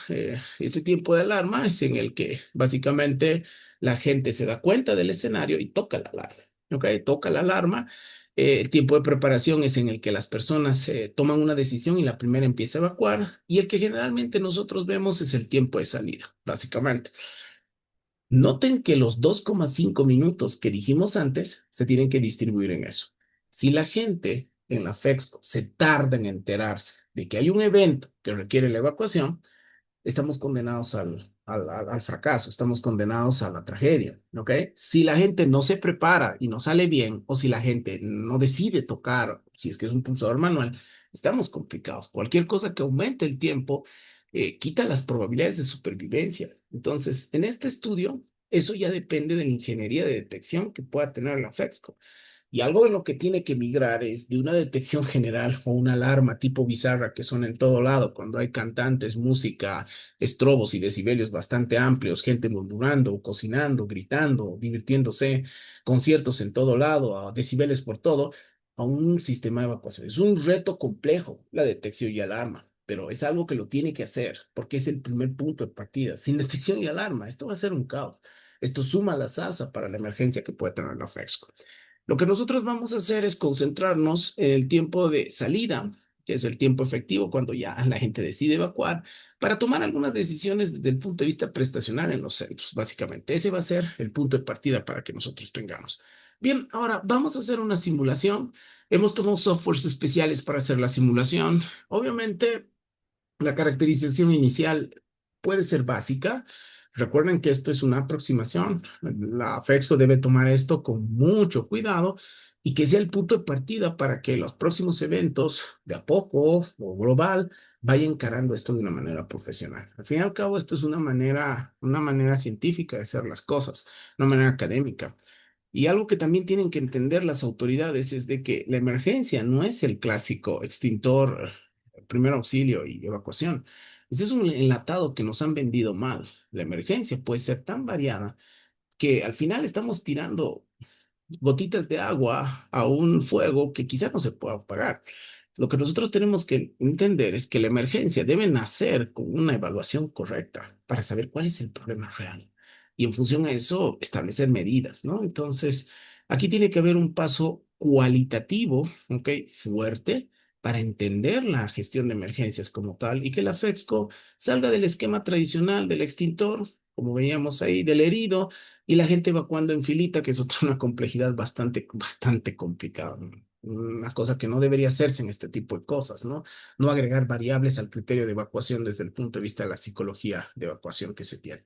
Ese tiempo de alarma es en el que básicamente la gente se da cuenta del escenario y toca la alarma. ¿Ok? Toca la alarma. El tiempo de preparación es en el que las personas toman una decisión y la primera empieza a evacuar. Y el que generalmente nosotros vemos es el tiempo de salida, básicamente. Noten que los 2,5 minutos que dijimos antes se tienen que distribuir en eso. Si la gente en la FEXCO se tarda en enterarse de que hay un evento que requiere la evacuación, estamos condenados al fracaso, estamos condenados a la tragedia, ¿ok? Si la gente no se prepara y no sale bien, o si la gente no decide tocar, si es que es un pulsador manual, estamos complicados. Cualquier cosa que aumente el tiempo quita las probabilidades de supervivencia. Entonces, en este estudio, eso ya depende de la ingeniería de detección que pueda tener la FEXCO. Y algo en lo que tiene que migrar es de una detección general o una alarma tipo bizarra que suena en todo lado cuando hay cantantes, música, estrobos y decibelios bastante amplios, gente murmurando, cocinando, gritando, divirtiéndose, conciertos en todo lado, a decibeles por todo, a un sistema de evacuación. Es un reto complejo la detección y alarma, pero es algo que lo tiene que hacer porque es el primer punto de partida. Sin detección y alarma, esto va a ser un caos. Esto suma la salsa para la emergencia que puede tener la FEXCO. Lo que nosotros vamos a hacer es concentrarnos en el tiempo de salida, que es el tiempo efectivo cuando ya la gente decide evacuar, para tomar algunas decisiones desde el punto de vista prestacional en los centros, básicamente. Ese va a ser el punto de partida para que nosotros tengamos. Bien, ahora vamos a hacer una simulación. Hemos tomado softwares especiales para hacer la simulación. Obviamente, la caracterización inicial puede ser básica. Recuerden que esto es una aproximación. La FEXCO debe tomar esto con mucho cuidado y que sea el punto de partida para que los próximos eventos, de a poco o global, vayan encarando esto de una manera profesional. Al fin y al cabo, esto es una manera científica de hacer las cosas, una manera académica. Y algo que también tienen que entender las autoridades es de que la emergencia no es el clásico extintor, primer auxilio y evacuación. Ese es un enlatado que nos han vendido mal. La emergencia puede ser tan variada que al final estamos tirando gotitas de agua a un fuego que quizá no se pueda apagar. Lo que nosotros tenemos que entender es que la emergencia debe nacer con una evaluación correcta para saber cuál es el problema real y en función a eso establecer medidas, ¿no? Entonces, aquí tiene que haber un paso cualitativo, ¿ok? Fuerte para entender la gestión de emergencias como tal y que la FEXCO salga del esquema tradicional del extintor, como veíamos ahí, del herido y la gente evacuando en filita, que es otra una complejidad bastante complicada, ¿no? Una cosa que no debería hacerse en este tipo de cosas, ¿no? No agregar variables al criterio de evacuación desde el punto de vista de la psicología de evacuación que se tiene.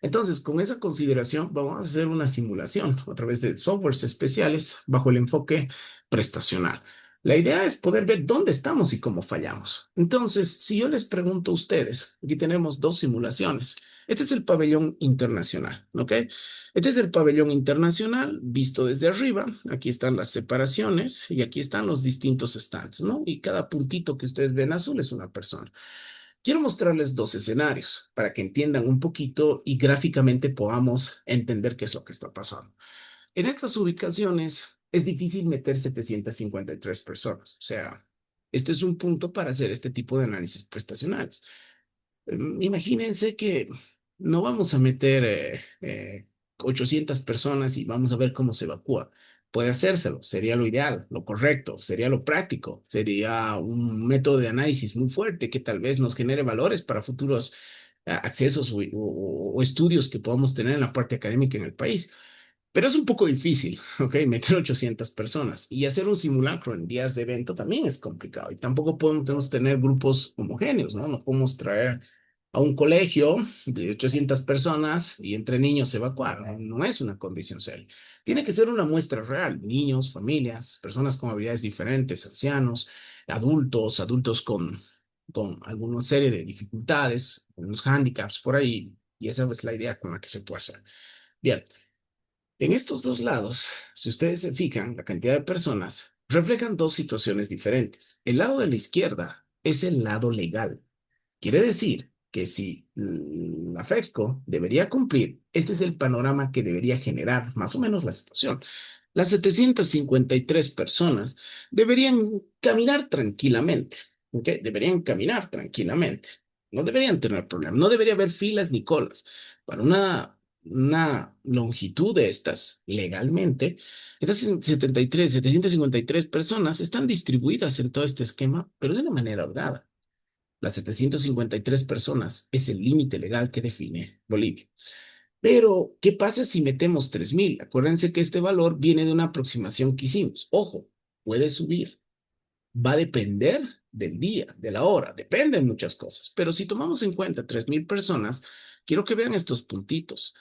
Entonces, con esa consideración, vamos a hacer una simulación a través de softwares especiales bajo el enfoque prestacional. La idea es poder ver dónde estamos y cómo fallamos. Entonces, si yo les pregunto a ustedes, aquí tenemos dos simulaciones. Este es el pabellón internacional, ¿ok? Este es el pabellón internacional visto desde arriba. Aquí están las separaciones y aquí están los distintos stands, ¿no? Y cada puntito que ustedes ven azul es una persona. Quiero mostrarles dos escenarios para que entiendan un poquito y gráficamente podamos entender qué es lo que está pasando. En estas ubicaciones es difícil meter 753 personas. O sea, este es un punto para hacer este tipo de análisis prestacionales. Imagínense que no vamos a meter 800 personas y vamos a ver cómo se evacúa. Puede hacérselo, sería lo ideal, lo correcto, sería lo práctico, sería un método de análisis muy fuerte que tal vez nos genere valores para futuros accesos o estudios que podamos tener en la parte académica en el país. Pero es un poco difícil, ¿ok? Meter 800 personas y hacer un simulacro en días de evento también es complicado. Y tampoco podemos tener grupos homogéneos, ¿no? No podemos traer a un colegio de 800 personas y entre niños evacuar. No, no es una condición seria. Tiene que ser una muestra real. Niños, familias, personas con habilidades diferentes, ancianos, adultos con alguna serie de dificultades, unos handicaps por ahí. Y esa es la idea con la que se puede hacer. Bien. En estos dos lados, si ustedes se fijan, la cantidad de personas reflejan dos situaciones diferentes. El lado de la izquierda es el lado legal. Quiere decir que si la FEXCO debería cumplir, este es el panorama que debería generar más o menos la situación. Las 753 personas deberían caminar tranquilamente, ¿ok? Deberían caminar tranquilamente. No deberían tener problemas. No debería haber filas ni colas. Para una longitud de estas, legalmente, estas 753 personas están distribuidas en todo este esquema, pero de una manera ordenada. Las 753 personas es el límite legal que define Bolivia. Pero, ¿qué pasa si metemos 3.000? Acuérdense que este valor viene de una aproximación que hicimos. Ojo, puede subir. Va a depender del día, de la hora, depende de muchas cosas. Pero si tomamos en cuenta 3.000 personas, quiero que vean estos puntitos.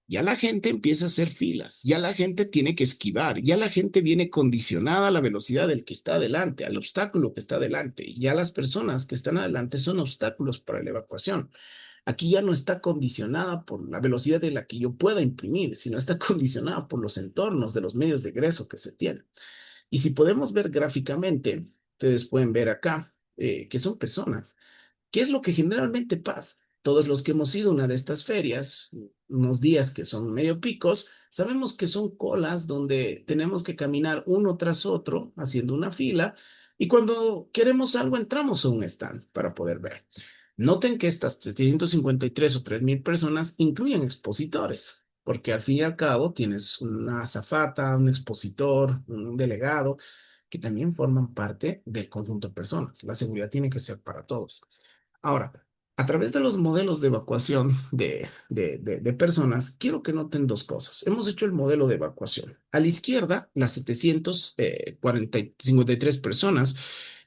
Ya la gente empieza a hacer filas, ya la gente tiene que esquivar, ya la gente viene condicionada a la velocidad del que está adelante, al obstáculo que está adelante, y ya las personas que están adelante son obstáculos para la evacuación. Aquí ya no está condicionada por la velocidad de la que yo pueda imprimir, sino está condicionada por los entornos de los medios de egreso que se tienen. Y si podemos ver gráficamente, ustedes pueden ver acá que son personas. ¿Qué es lo que generalmente pasa? Todos los que hemos ido a una de estas ferias, unos días que son medio picos, sabemos que son colas donde tenemos que caminar uno tras otro haciendo una fila y cuando queremos algo entramos a un stand para poder ver. Noten que estas 753 o 3.000 personas incluyen expositores, porque al fin y al cabo tienes una azafata, un expositor, un delegado, que también forman parte del conjunto de personas. La seguridad tiene que ser para todos. Ahora, a través de los modelos de evacuación de personas, quiero que noten dos cosas. Hemos hecho el modelo de evacuación. A la izquierda, las 753 personas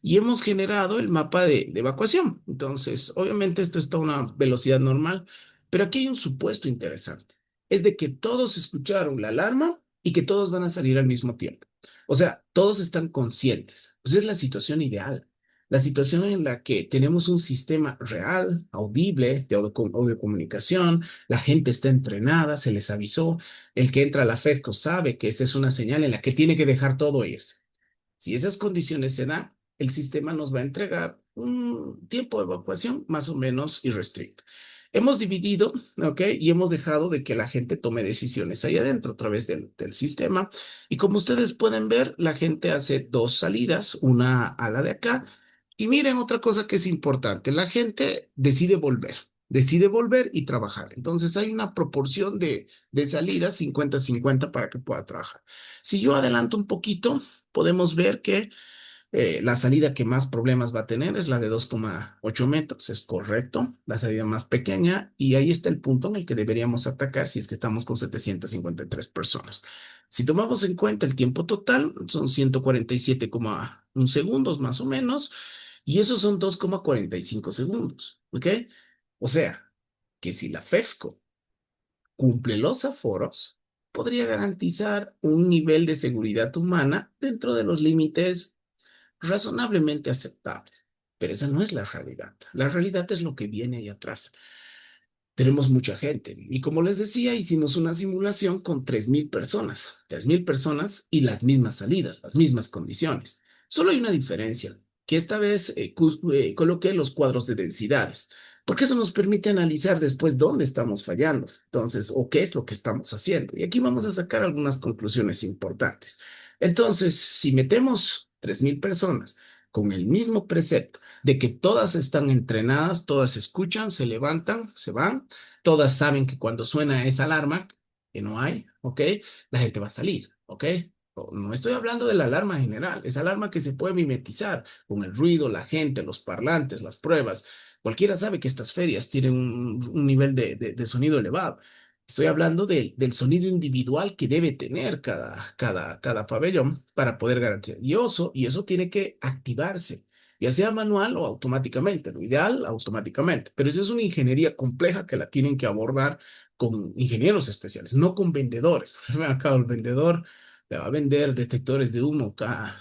y hemos generado el mapa de evacuación. Entonces, obviamente esto está a una velocidad normal, pero aquí hay un supuesto interesante. Es de que todos escucharon la alarma y que todos van a salir al mismo tiempo. O sea, todos están conscientes. Pues es la situación ideal. La situación en la que tenemos un sistema real, audible, de audiocomunicación, la gente está entrenada, se les avisó, el que entra a la FEDCO sabe que esa es una señal en la que tiene que dejar todo irse. Si esas condiciones se dan, el sistema nos va a entregar un tiempo de evacuación más o menos irrestricto. Hemos dividido, ¿ok? Y hemos dejado de que la gente tome decisiones ahí adentro a través del sistema. Y como ustedes pueden ver, la gente hace dos salidas, una a la de acá. Y miren otra cosa que es importante, la gente decide volver y trabajar. Entonces hay una proporción de salidas 50-50 para que pueda trabajar. Si yo adelanto un poquito, podemos ver que la salida que más problemas va a tener es la de 2,8 metros, es correcto, la salida más pequeña, y ahí está el punto en el que deberíamos atacar si es que estamos con 753 personas. Si tomamos en cuenta el tiempo total, son 147,1 segundos más o menos, y esos son 2,45 segundos, ¿ok? O sea, que si la FESCO cumple los aforos, podría garantizar un nivel de seguridad humana dentro de los límites razonablemente aceptables. Pero esa no es la realidad. La realidad es lo que viene ahí atrás. Tenemos mucha gente. Y como les decía, hicimos una simulación con 3.000 personas y las mismas salidas, las mismas condiciones. Solo hay una diferencia, que esta vez coloqué los cuadros de densidades, porque eso nos permite analizar después dónde estamos fallando, entonces, o qué es lo que estamos haciendo. Y aquí vamos a sacar algunas conclusiones importantes. Entonces, si metemos 3.000 personas con el mismo precepto, de que todas están entrenadas, todas escuchan, se levantan, se van, todas saben que cuando suena esa alarma, que no hay, ¿ok? La gente va a salir, ¿ok? No estoy hablando de la alarma general, esa alarma que se puede mimetizar con el ruido, la gente, los parlantes, las pruebas. Cualquiera sabe que estas ferias tienen un nivel de sonido elevado. Estoy hablando del sonido individual que debe tener cada pabellón para poder garantizar. Y eso tiene que activarse, ya sea manual o automáticamente. Lo ideal, automáticamente. Pero esa es una ingeniería compleja que la tienen que abordar con ingenieros especiales, no con vendedores. Acá el vendedor le va a vender detectores de humo cada,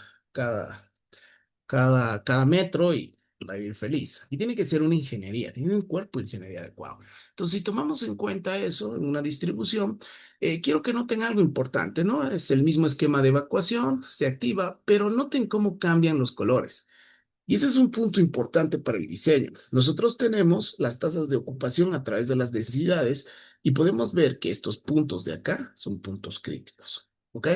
cada metro y va a ir feliz. Y tiene que ser una ingeniería, tiene un cuerpo de ingeniería adecuado. Entonces, si tomamos en cuenta eso en una distribución, quiero que noten algo importante, ¿no? Es el mismo esquema de evacuación, se activa, pero noten cómo cambian los colores. Y ese es un punto importante para el diseño. Nosotros tenemos las tasas de ocupación a través de las densidades y podemos ver que estos puntos de acá son puntos críticos. ¿Ok?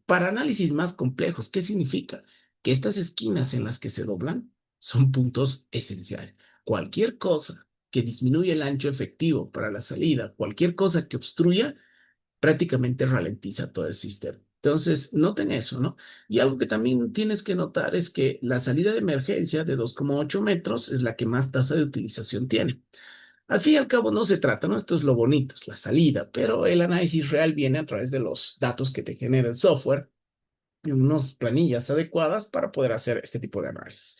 Para análisis más complejos, ¿qué significa? Que estas esquinas en las que se doblan son puntos esenciales. Cualquier cosa que disminuya el ancho efectivo para la salida, cualquier cosa que obstruya, prácticamente ralentiza todo el sistema. Entonces, noten eso, ¿no? Y algo que también tienes que notar es que la salida de emergencia de 2,8 metros es la que más tasa de utilización tiene. Al fin y al cabo no se trata, ¿no? Esto es lo bonito, es la salida, pero el análisis real viene a través de los datos que te genera el software y unas planillas adecuadas para poder hacer este tipo de análisis.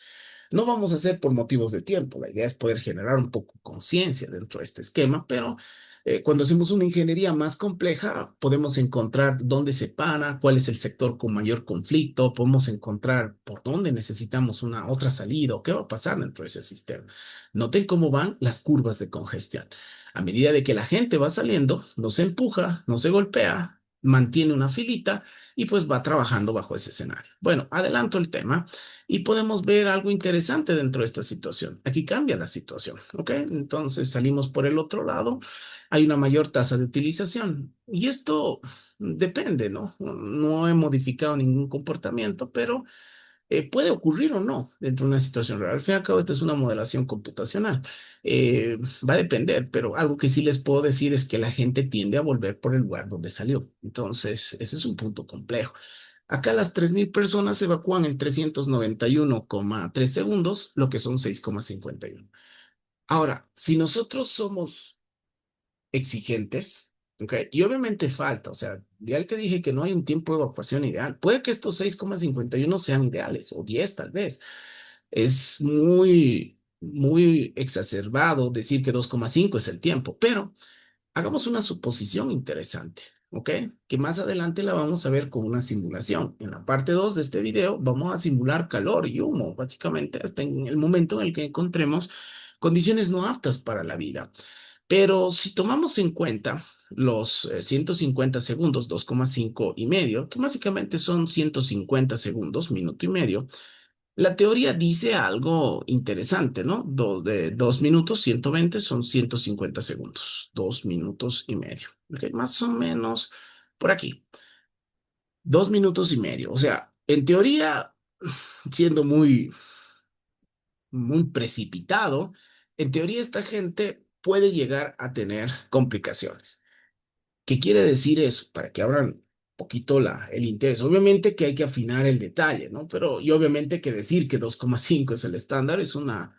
No vamos a hacer por motivos de tiempo, la idea es poder generar un poco conciencia dentro de este esquema, pero cuando hacemos una ingeniería más compleja, podemos encontrar dónde se para, cuál es el sector con mayor conflicto, podemos encontrar por dónde necesitamos una otra salida o qué va a pasar dentro de ese sistema. Noten cómo van las curvas de congestión. A medida de que la gente va saliendo, no se empuja, no se golpea, mantiene una filita y pues va trabajando bajo ese escenario. Bueno, adelanto el tema y podemos ver algo interesante dentro de esta situación. Aquí cambia la situación, ¿ok? Entonces salimos por el otro lado, hay una mayor tasa de utilización y esto depende, ¿no? No he modificado ningún comportamiento, pero puede ocurrir o no dentro de una situación real. Al fin y al cabo, esta es una modelación computacional. Va a depender, pero algo que sí les puedo decir es que la gente tiende a volver por el lugar donde salió. Entonces, ese es un punto complejo. Acá las 3.000 personas se evacúan en 391,3 segundos, lo que son 6,51. Ahora, si nosotros somos exigentes, ¿ok? Y obviamente falta, o sea, ya te dije que no hay un tiempo de evacuación ideal. Puede que estos 6,51 sean ideales, o 10 tal vez. Es muy exacerbado decir que 2,5 es el tiempo, pero hagamos una suposición interesante, ¿ok? Que más adelante la vamos a ver con una simulación. En la parte 2 de este video vamos a simular calor y humo, básicamente hasta en el momento en el que encontremos condiciones no aptas para la vida. Pero si tomamos en cuenta los 150 segundos, 2,5 y medio, que básicamente son 150 segundos, minuto y medio, la teoría dice algo interesante, ¿no? De 2 minutos, 120 son 150 segundos, 2 minutos y medio. ¿Ok? Más o menos por aquí, 2 minutos y medio. O sea, en teoría, siendo muy precipitado, en teoría esta gente puede llegar a tener complicaciones. ¿Qué quiere decir eso? Para que abran un poquito el interés. Obviamente que hay que afinar el detalle, ¿no? Pero, y obviamente que decir que 2,5 es el estándar es una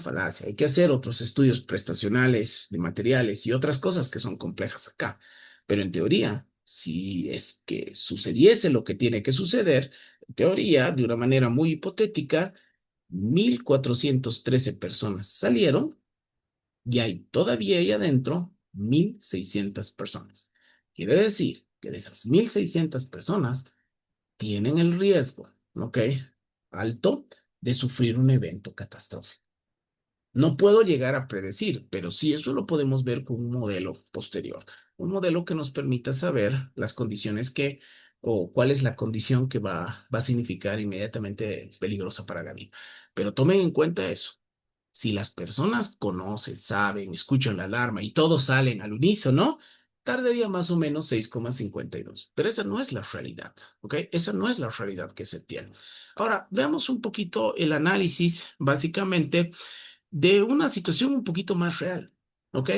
falacia. Hay que hacer otros estudios prestacionales de materiales y otras cosas que son complejas acá. Pero en teoría, si es que sucediese lo que tiene que suceder, en teoría, de una manera muy hipotética, 1.413 personas salieron y hay todavía ahí adentro 1.600 personas. Quiere decir que de esas 1.600 personas tienen el riesgo, ¿ok? Alto de sufrir un evento catastrófico. No puedo llegar a predecir, pero sí eso lo podemos ver con un modelo posterior, un modelo que nos permita saber las condiciones o cuál es la condición que va a significar inmediatamente peligrosa para la vida. Pero tomen en cuenta eso. Si las personas conocen, saben, escuchan la alarma y todos salen al unísono, tardaría más o menos 6,52. Pero esa no es la realidad, ¿ok? Esa no es la realidad que se tiene. Ahora, veamos un poquito el análisis, básicamente, de una situación un poquito más real, ¿ok?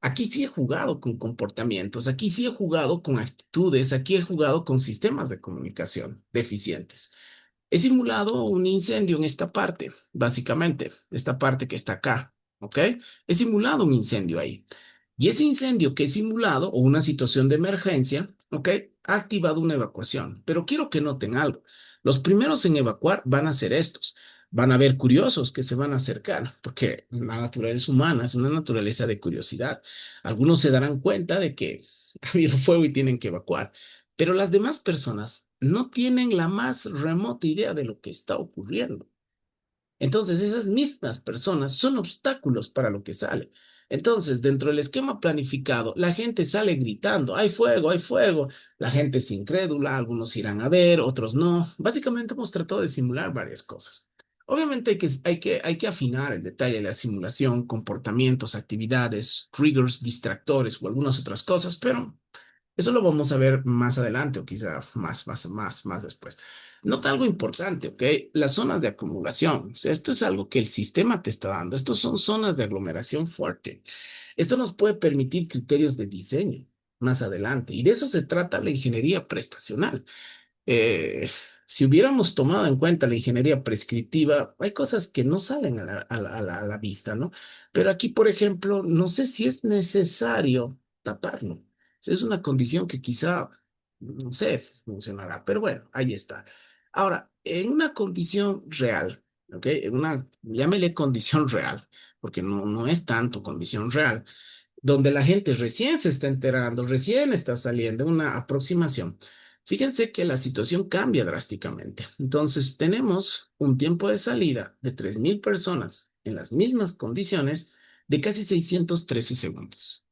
Aquí sí he jugado con comportamientos, aquí sí he jugado con actitudes, aquí he jugado con sistemas de comunicación deficientes. He simulado un incendio en esta parte, básicamente, esta parte que está acá, ¿ok? He simulado un incendio ahí. Y ese incendio que he simulado, o una situación de emergencia, ¿ok? Ha activado una evacuación. Pero quiero que noten algo. Los primeros en evacuar van a ser estos. Van a haber curiosos que se van a acercar, porque la naturaleza humana es una naturaleza de curiosidad. Algunos se darán cuenta de que ha habido fuego y tienen que evacuar, pero las demás personas no tienen la más remota idea de lo que está ocurriendo. Entonces, esas mismas personas son obstáculos para lo que sale. Entonces, dentro del esquema planificado, la gente sale gritando, hay fuego, hay fuego. La gente es incrédula, algunos irán a ver, otros no. Básicamente hemos tratado de simular varias cosas. Obviamente hay que afinar el detalle de la simulación, comportamientos, actividades, triggers, distractores o algunas otras cosas, pero eso lo vamos a ver más adelante o quizá más después. Nota algo importante, ¿ok? Las zonas de acumulación. O sea, esto es algo que el sistema te está dando. Estos son zonas de aglomeración fuerte. Esto nos puede permitir criterios de diseño más adelante. Y de eso se trata la ingeniería prestacional. Eh, si hubiéramos tomado en cuenta la ingeniería prescriptiva, hay cosas que no salen a la vista, ¿no? Pero aquí, por ejemplo, no sé si es necesario taparlo. Es una condición que quizá, no sé, funcionará, pero bueno, ahí está. Ahora, en una condición real, ¿ok? Llámele condición real, porque no es tanto condición real donde la gente recién se está enterando, recién está saliendo, una aproximación. Fíjense que la situación cambia drásticamente. Entonces, tenemos un tiempo de salida de 3.000 personas en las mismas condiciones de casi 613 segundos.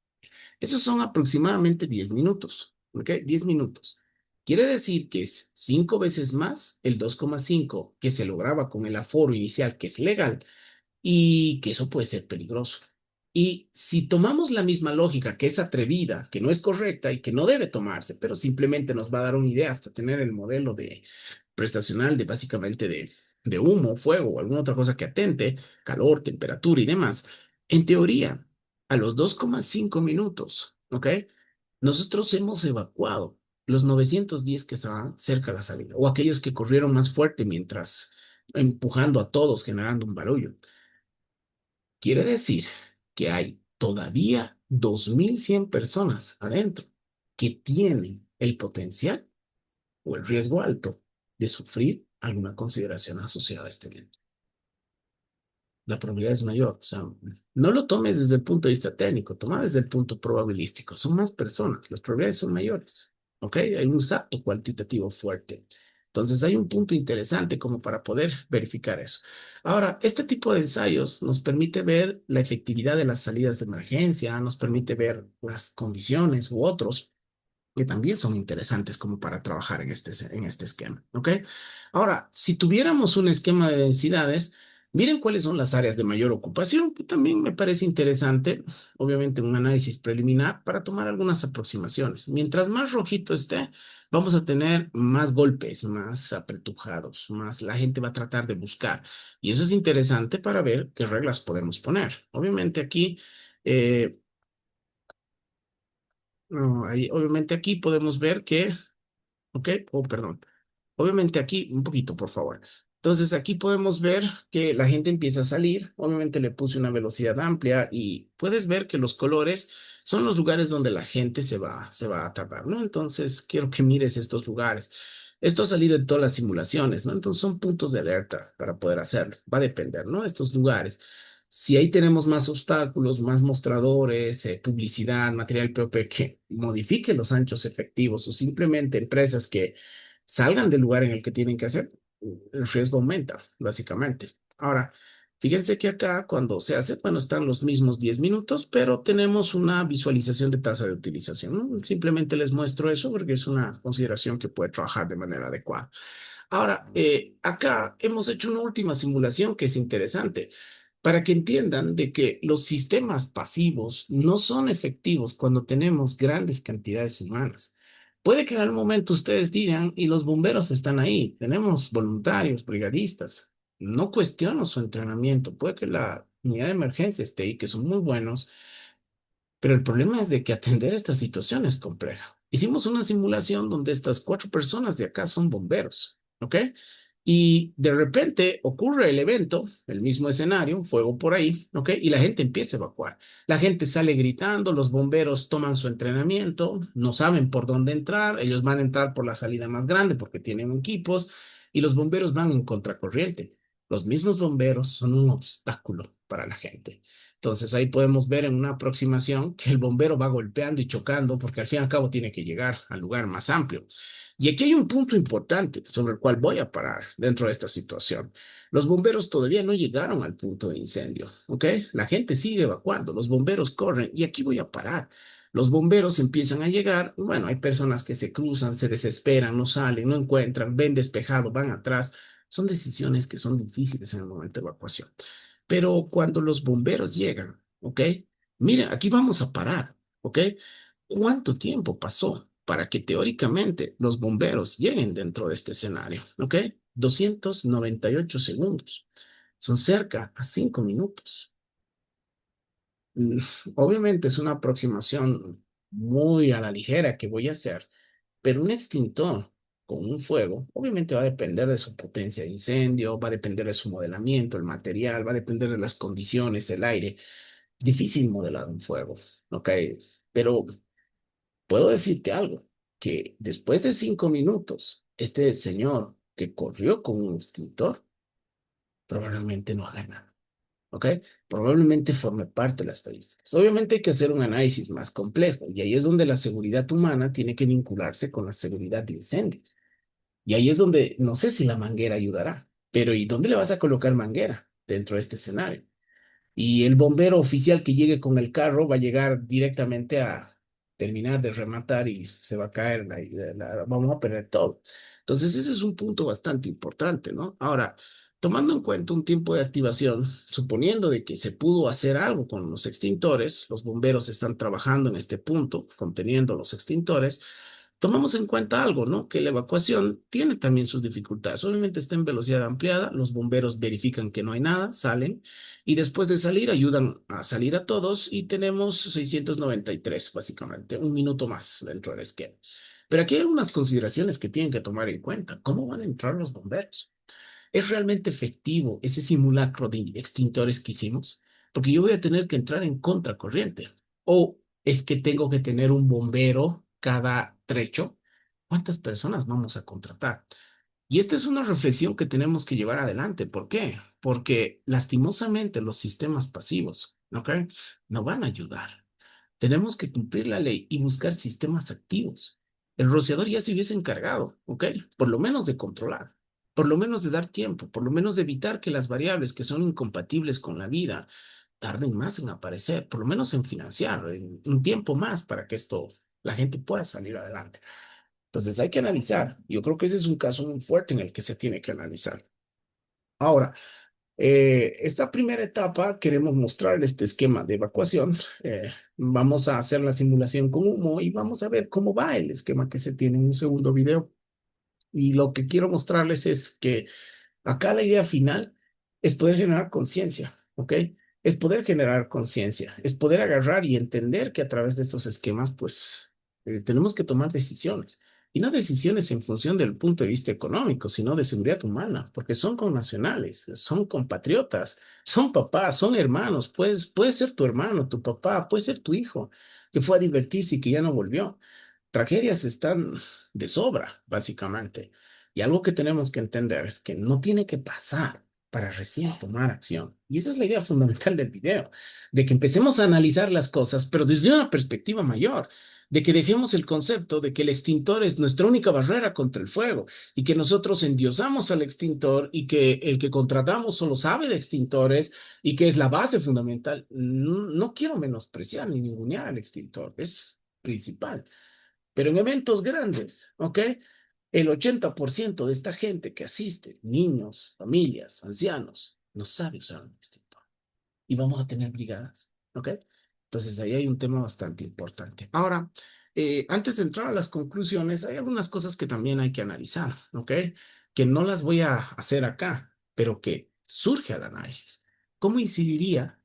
Esos son aproximadamente 10 minutos, ¿ok? 10 minutos. Quiere decir que es 5 veces más el 2,5 que se lograba con el aforo inicial, que es legal, y que eso puede ser peligroso. Y si tomamos la misma lógica, que es atrevida, que no es correcta y que no debe tomarse, pero simplemente nos va a dar una idea hasta tener el modelo de prestacional de básicamente de humo, fuego o alguna otra cosa que atente, calor, temperatura y demás, en teoría, a los 2,5 minutos, ¿ok? Nosotros hemos evacuado los 910 que estaban cerca de la salida o aquellos que corrieron más fuerte mientras empujando a todos, generando un barullo. Quiere decir que hay todavía 2.100 personas adentro que tienen el potencial o el riesgo alto de sufrir alguna consideración asociada a este evento. La probabilidad es mayor. O sea, no lo tomes desde el punto de vista técnico, toma desde el punto probabilístico. Son más personas, las probabilidades son mayores. ¿Ok? Hay un salto cuantitativo fuerte. Entonces hay un punto interesante como para poder verificar eso. Ahora, este tipo de ensayos nos permite ver la efectividad de las salidas de emergencia, nos permite ver las condiciones u otros que también son interesantes como para trabajar en este esquema, ¿ok? Ahora, si tuviéramos un esquema de densidades, miren cuáles son las áreas de mayor ocupación, que también me parece interesante, obviamente un análisis preliminar para tomar algunas aproximaciones. Mientras más rojito esté, vamos a tener más golpes, más apretujados, más la gente va a tratar de buscar. Y eso es interesante para ver qué reglas podemos poner. Obviamente aquí... eh, no, obviamente aquí podemos ver que, ok, oh, perdón. Obviamente aquí, un poquito, por favor. Entonces aquí podemos ver que la gente empieza a salir. Obviamente le puse una velocidad amplia y puedes ver que los colores son los lugares donde la gente se va a tardar, ¿no? Entonces quiero que mires estos lugares. Esto ha salido en todas las simulaciones, ¿no? Entonces son puntos de alerta para poder hacerlo. Va a depender, ¿no? Estos lugares. Si ahí tenemos más obstáculos, más mostradores, publicidad, material POP que modifique los anchos efectivos o simplemente empresas que salgan del lugar en el que tienen que hacer, el riesgo aumenta, básicamente. Ahora, fíjense que acá cuando se hace, bueno, están los mismos 10 minutos, pero tenemos una visualización de tasa de utilización, ¿no? Simplemente les muestro eso porque es una consideración que puede trabajar de manera adecuada. Ahora, acá hemos hecho una última simulación que es interesante para que entiendan de que los sistemas pasivos no son efectivos cuando tenemos grandes cantidades humanas. Puede que en algún momento ustedes digan, y los bomberos están ahí, tenemos voluntarios, brigadistas. No cuestiono su entrenamiento. Puede que la unidad de emergencia esté ahí, que son muy buenos, Pero el problema es de que atender esta situación es compleja. Hicimos una simulación donde estas 4 personas de acá son bomberos, ¿ok? Y de repente ocurre el evento, el mismo escenario, un fuego por ahí, ¿ok? Y la gente empieza a evacuar. La gente sale gritando, los bomberos toman su entrenamiento, no saben por dónde entrar, ellos van a entrar por la salida más grande porque tienen equipos y los bomberos van en contracorriente. Los mismos bomberos son un obstáculo para la gente. Entonces ahí podemos ver en una aproximación que el bombero va golpeando y chocando porque al fin y al cabo tiene que llegar al lugar más amplio. Y aquí hay un punto importante sobre el cual voy a parar dentro de esta situación. Los bomberos todavía no llegaron al punto de incendio, ¿ok? La gente sigue evacuando, los bomberos corren y aquí voy a parar. Los bomberos empiezan a llegar, bueno, hay personas que se cruzan, se desesperan, no salen, no encuentran, ven despejado, van atrás. Son decisiones que son difíciles en el momento de evacuación. Pero cuando los bomberos llegan, ¿ok? Mira, aquí vamos a parar, ¿ok? ¿Cuánto tiempo pasó para que teóricamente los bomberos lleguen dentro de este escenario? ¿Ok? 298 segundos. Son cerca a 5 minutos. Mm, Obviamente es una aproximación muy a la ligera que voy a hacer, pero un extintor con un fuego, obviamente va a depender de su potencia de incendio, va a depender de su modelamiento, el material, va a depender de las condiciones, el aire. Difícil modelar un fuego, ¿ok? Pero puedo decirte algo, que después de 5 minutos, este señor que corrió con un extintor probablemente no haga nada, ¿ok? Probablemente forme parte de las estadísticas. Obviamente hay que hacer un análisis más complejo y ahí es donde la seguridad humana tiene que vincularse con la seguridad de incendio. Y ahí es donde no sé si la manguera ayudará, pero ¿y dónde le vas a colocar manguera dentro de este escenario? Y el bombero oficial que llegue con el carro va a llegar directamente a terminar de rematar y se va a caer, vamos a perder todo. Entonces, ese es un punto bastante importante, ¿no? Ahora, tomando en cuenta un tiempo de activación, suponiendo de que se pudo hacer algo con los extintores, los bomberos están trabajando en este punto, conteniendo los extintores. Tomamos en cuenta algo, ¿no? Que la evacuación tiene también sus dificultades. Obviamente está en velocidad ampliada, los bomberos verifican que no hay nada, salen y después de salir ayudan a salir a todos y tenemos 693 básicamente, un minuto más dentro del esquema. Pero aquí hay algunas consideraciones que tienen que tomar en cuenta. ¿Cómo van a entrar los bomberos? ¿Es realmente efectivo ese simulacro de extintores que hicimos? Porque yo voy a tener que entrar en contracorriente. ¿O es que tengo que tener un bombero cada trecho? ¿Cuántas personas vamos a contratar? Y esta es una reflexión que tenemos que llevar adelante. ¿Por qué? Porque lastimosamente los sistemas pasivos, ¿ok? No van a ayudar. Tenemos que cumplir la ley y buscar sistemas activos. El rociador ya se hubiese encargado, ¿ok? Por lo menos de controlar, por lo menos de dar tiempo, por lo menos de evitar que las variables que son incompatibles con la vida tarden más en aparecer, por lo menos en financiar, en un tiempo más para que esto, la gente pueda salir adelante. Entonces hay que analizar. Yo creo que ese es un caso muy fuerte en el que se tiene que analizar. Ahora, esta primera etapa queremos mostrar este esquema de evacuación. Vamos a hacer la simulación con humo y vamos a ver cómo va el esquema que se tiene en un segundo video. Y lo que quiero mostrarles es que acá la idea final es poder generar conciencia, ¿ok? Es poder generar conciencia, es poder agarrar y entender que a través de estos esquemas, pues, tenemos que tomar decisiones. Y no decisiones en función del punto de vista económico, sino de seguridad humana, porque son connacionales, son compatriotas, son papás, son hermanos. Puede ser tu hermano, tu papá, puede ser tu hijo, que fue a divertirse y que ya no volvió. Tragedias están de sobra, básicamente. Y algo que tenemos que entender es que no tiene que pasar para recién tomar acción. Y esa es la idea fundamental del video, de que empecemos a analizar las cosas, pero desde una perspectiva mayor, de que dejemos el concepto de que el extintor es nuestra única barrera contra el fuego y que nosotros endiosamos al extintor y que el que contratamos solo sabe de extintores y que es la base fundamental. No, no quiero menospreciar ni ningunear al extintor, es principal. Pero en eventos grandes, ¿ok? El 80% de esta gente que asiste, niños, familias, ancianos, no sabe usar un extintor. Y vamos a tener brigadas, ¿ok? Entonces ahí hay un tema bastante importante. Ahora, antes de entrar a las conclusiones, hay algunas cosas que también hay que analizar, ¿ok? Que no las voy a hacer acá, pero que surge al análisis. ¿Cómo incidiría,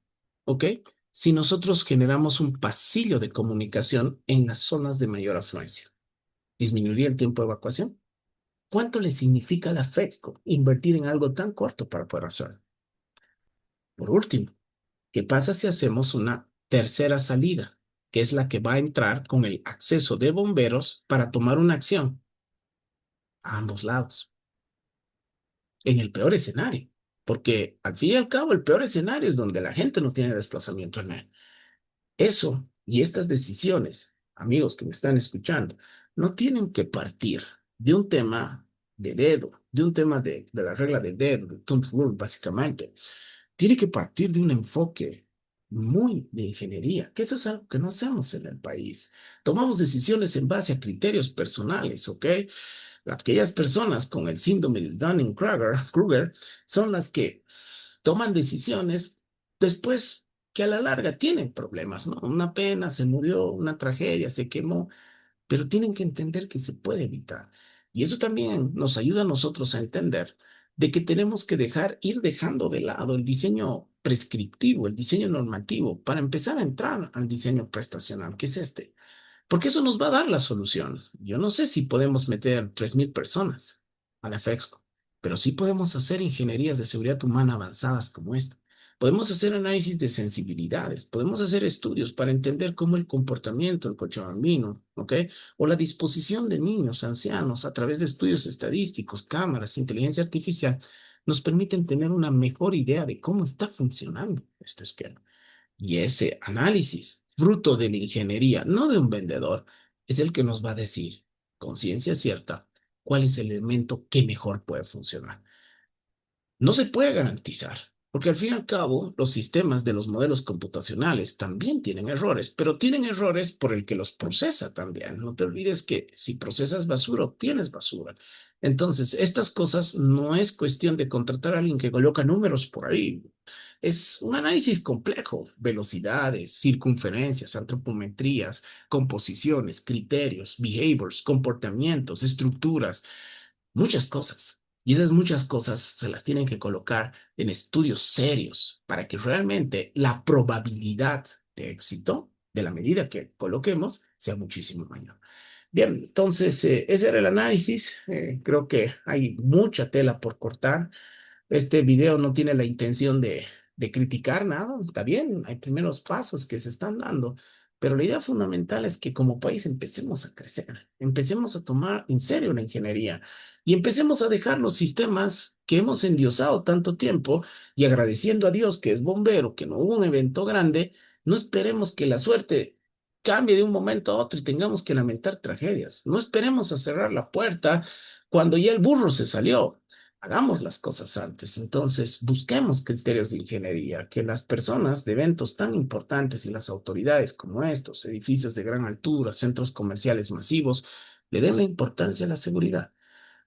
¿ok? si nosotros generamos un pasillo de comunicación en las zonas de mayor afluencia? ¿Disminuiría el tiempo de evacuación? ¿Cuánto le significa a la FEXCO invertir en algo tan corto para poder hacerlo? Por último, ¿qué pasa si hacemos una tercera salida, que es la que va a entrar con el acceso de bomberos para tomar una acción a ambos lados, en el peor escenario? Porque al fin y al cabo, el peor escenario es donde la gente no tiene desplazamiento en él. Eso y estas decisiones, amigos que me están escuchando, no tienen que partir de un tema de dedo, de un tema de la regla del dedo, de Tunc Rule, básicamente. Tiene que partir de un enfoque muy de ingeniería, que eso es algo que no hacemos en el país. Tomamos decisiones en base a criterios personales, ¿ok? Aquellas personas con el síndrome de Dunning-Kruger son las que toman decisiones después que a la larga tienen problemas, ¿no? Una pena, se murió, una tragedia, se quemó, pero tienen que entender que se puede evitar. Y eso también nos ayuda a nosotros a entender de que tenemos que ir dejando de lado el diseño prescriptivo, el diseño normativo, para empezar a entrar al diseño prestacional, que es este. Porque eso nos va a dar la solución. Yo no sé si podemos meter 3.000 personas a la FEXCO, pero sí podemos hacer ingenierías de seguridad humana avanzadas como esta. Podemos hacer análisis de sensibilidades, podemos hacer estudios para entender cómo el comportamiento del cochabambino, ¿ok? O la disposición de niños, ancianos, a través de estudios estadísticos, cámaras, inteligencia artificial, nos permiten tener una mejor idea de cómo está funcionando este esquema. Y ese análisis, fruto de la ingeniería, no de un vendedor, es el que nos va a decir, con ciencia cierta, cuál es el elemento que mejor puede funcionar. No se puede garantizar, porque al fin y al cabo los sistemas de los modelos computacionales también tienen errores, pero tienen errores por el que los procesa también. No te olvides que si procesas basura, obtienes basura. Entonces, estas cosas no es cuestión de contratar a alguien que coloca números por ahí. Es un análisis complejo, velocidades, circunferencias, antropometrías, composiciones, criterios, behaviors, comportamientos, estructuras, muchas cosas. Y esas muchas cosas se las tienen que colocar en estudios serios para que realmente la probabilidad de éxito de la medida que coloquemos sea muchísimo mayor. Bien, entonces ese era el análisis. Creo que hay mucha tela por cortar. Este video no tiene la intención de criticar nada, está bien, hay primeros pasos que se están dando, pero la idea fundamental es que como país empecemos a crecer, empecemos a tomar en serio la ingeniería y empecemos a dejar los sistemas que hemos endiosado tanto tiempo y agradeciendo a Dios que es bombero, que no hubo un evento grande, no esperemos que la suerte cambie de un momento a otro y tengamos que lamentar tragedias. No esperemos a cerrar la puerta cuando ya el burro se salió. Hagamos las cosas antes. Entonces, busquemos criterios de ingeniería, que las personas de eventos tan importantes y las autoridades como estos, edificios de gran altura, centros comerciales masivos, le den la importancia a la seguridad.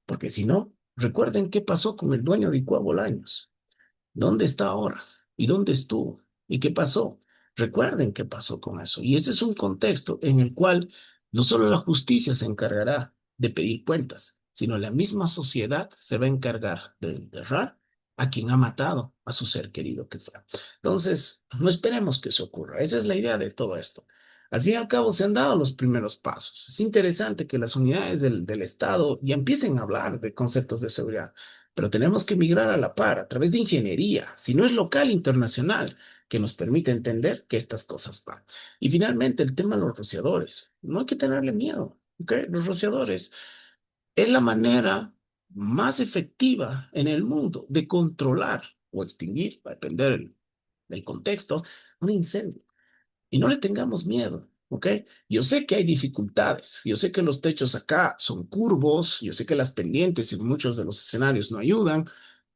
Porque si no, recuerden qué pasó con el dueño de Icua Bolaños. ¿Dónde está ahora? ¿Y dónde estuvo? ¿Y qué pasó? Recuerden qué pasó con eso. Y ese es un contexto en el cual no solo la justicia se encargará de pedir cuentas, sino la misma sociedad se va a encargar de enterrar a quien ha matado a su ser querido que fue. Entonces, no esperemos que eso ocurra. Esa es la idea de todo esto. Al fin y al cabo se han dado los primeros pasos. Es interesante que las unidades del Estado ya empiecen a hablar de conceptos de seguridad, pero tenemos que migrar a la par a través de ingeniería, si no es local, internacional, que nos permite entender que estas cosas van. Y finalmente, el tema de los rociadores. No hay que tenerle miedo, ¿ok? Los rociadores es la manera más efectiva en el mundo de controlar o extinguir, va a depender del contexto, un incendio. Y no le tengamos miedo, ¿ok? Yo sé que hay dificultades, yo sé que los techos acá son curvos, yo sé que las pendientes en muchos de los escenarios no ayudan,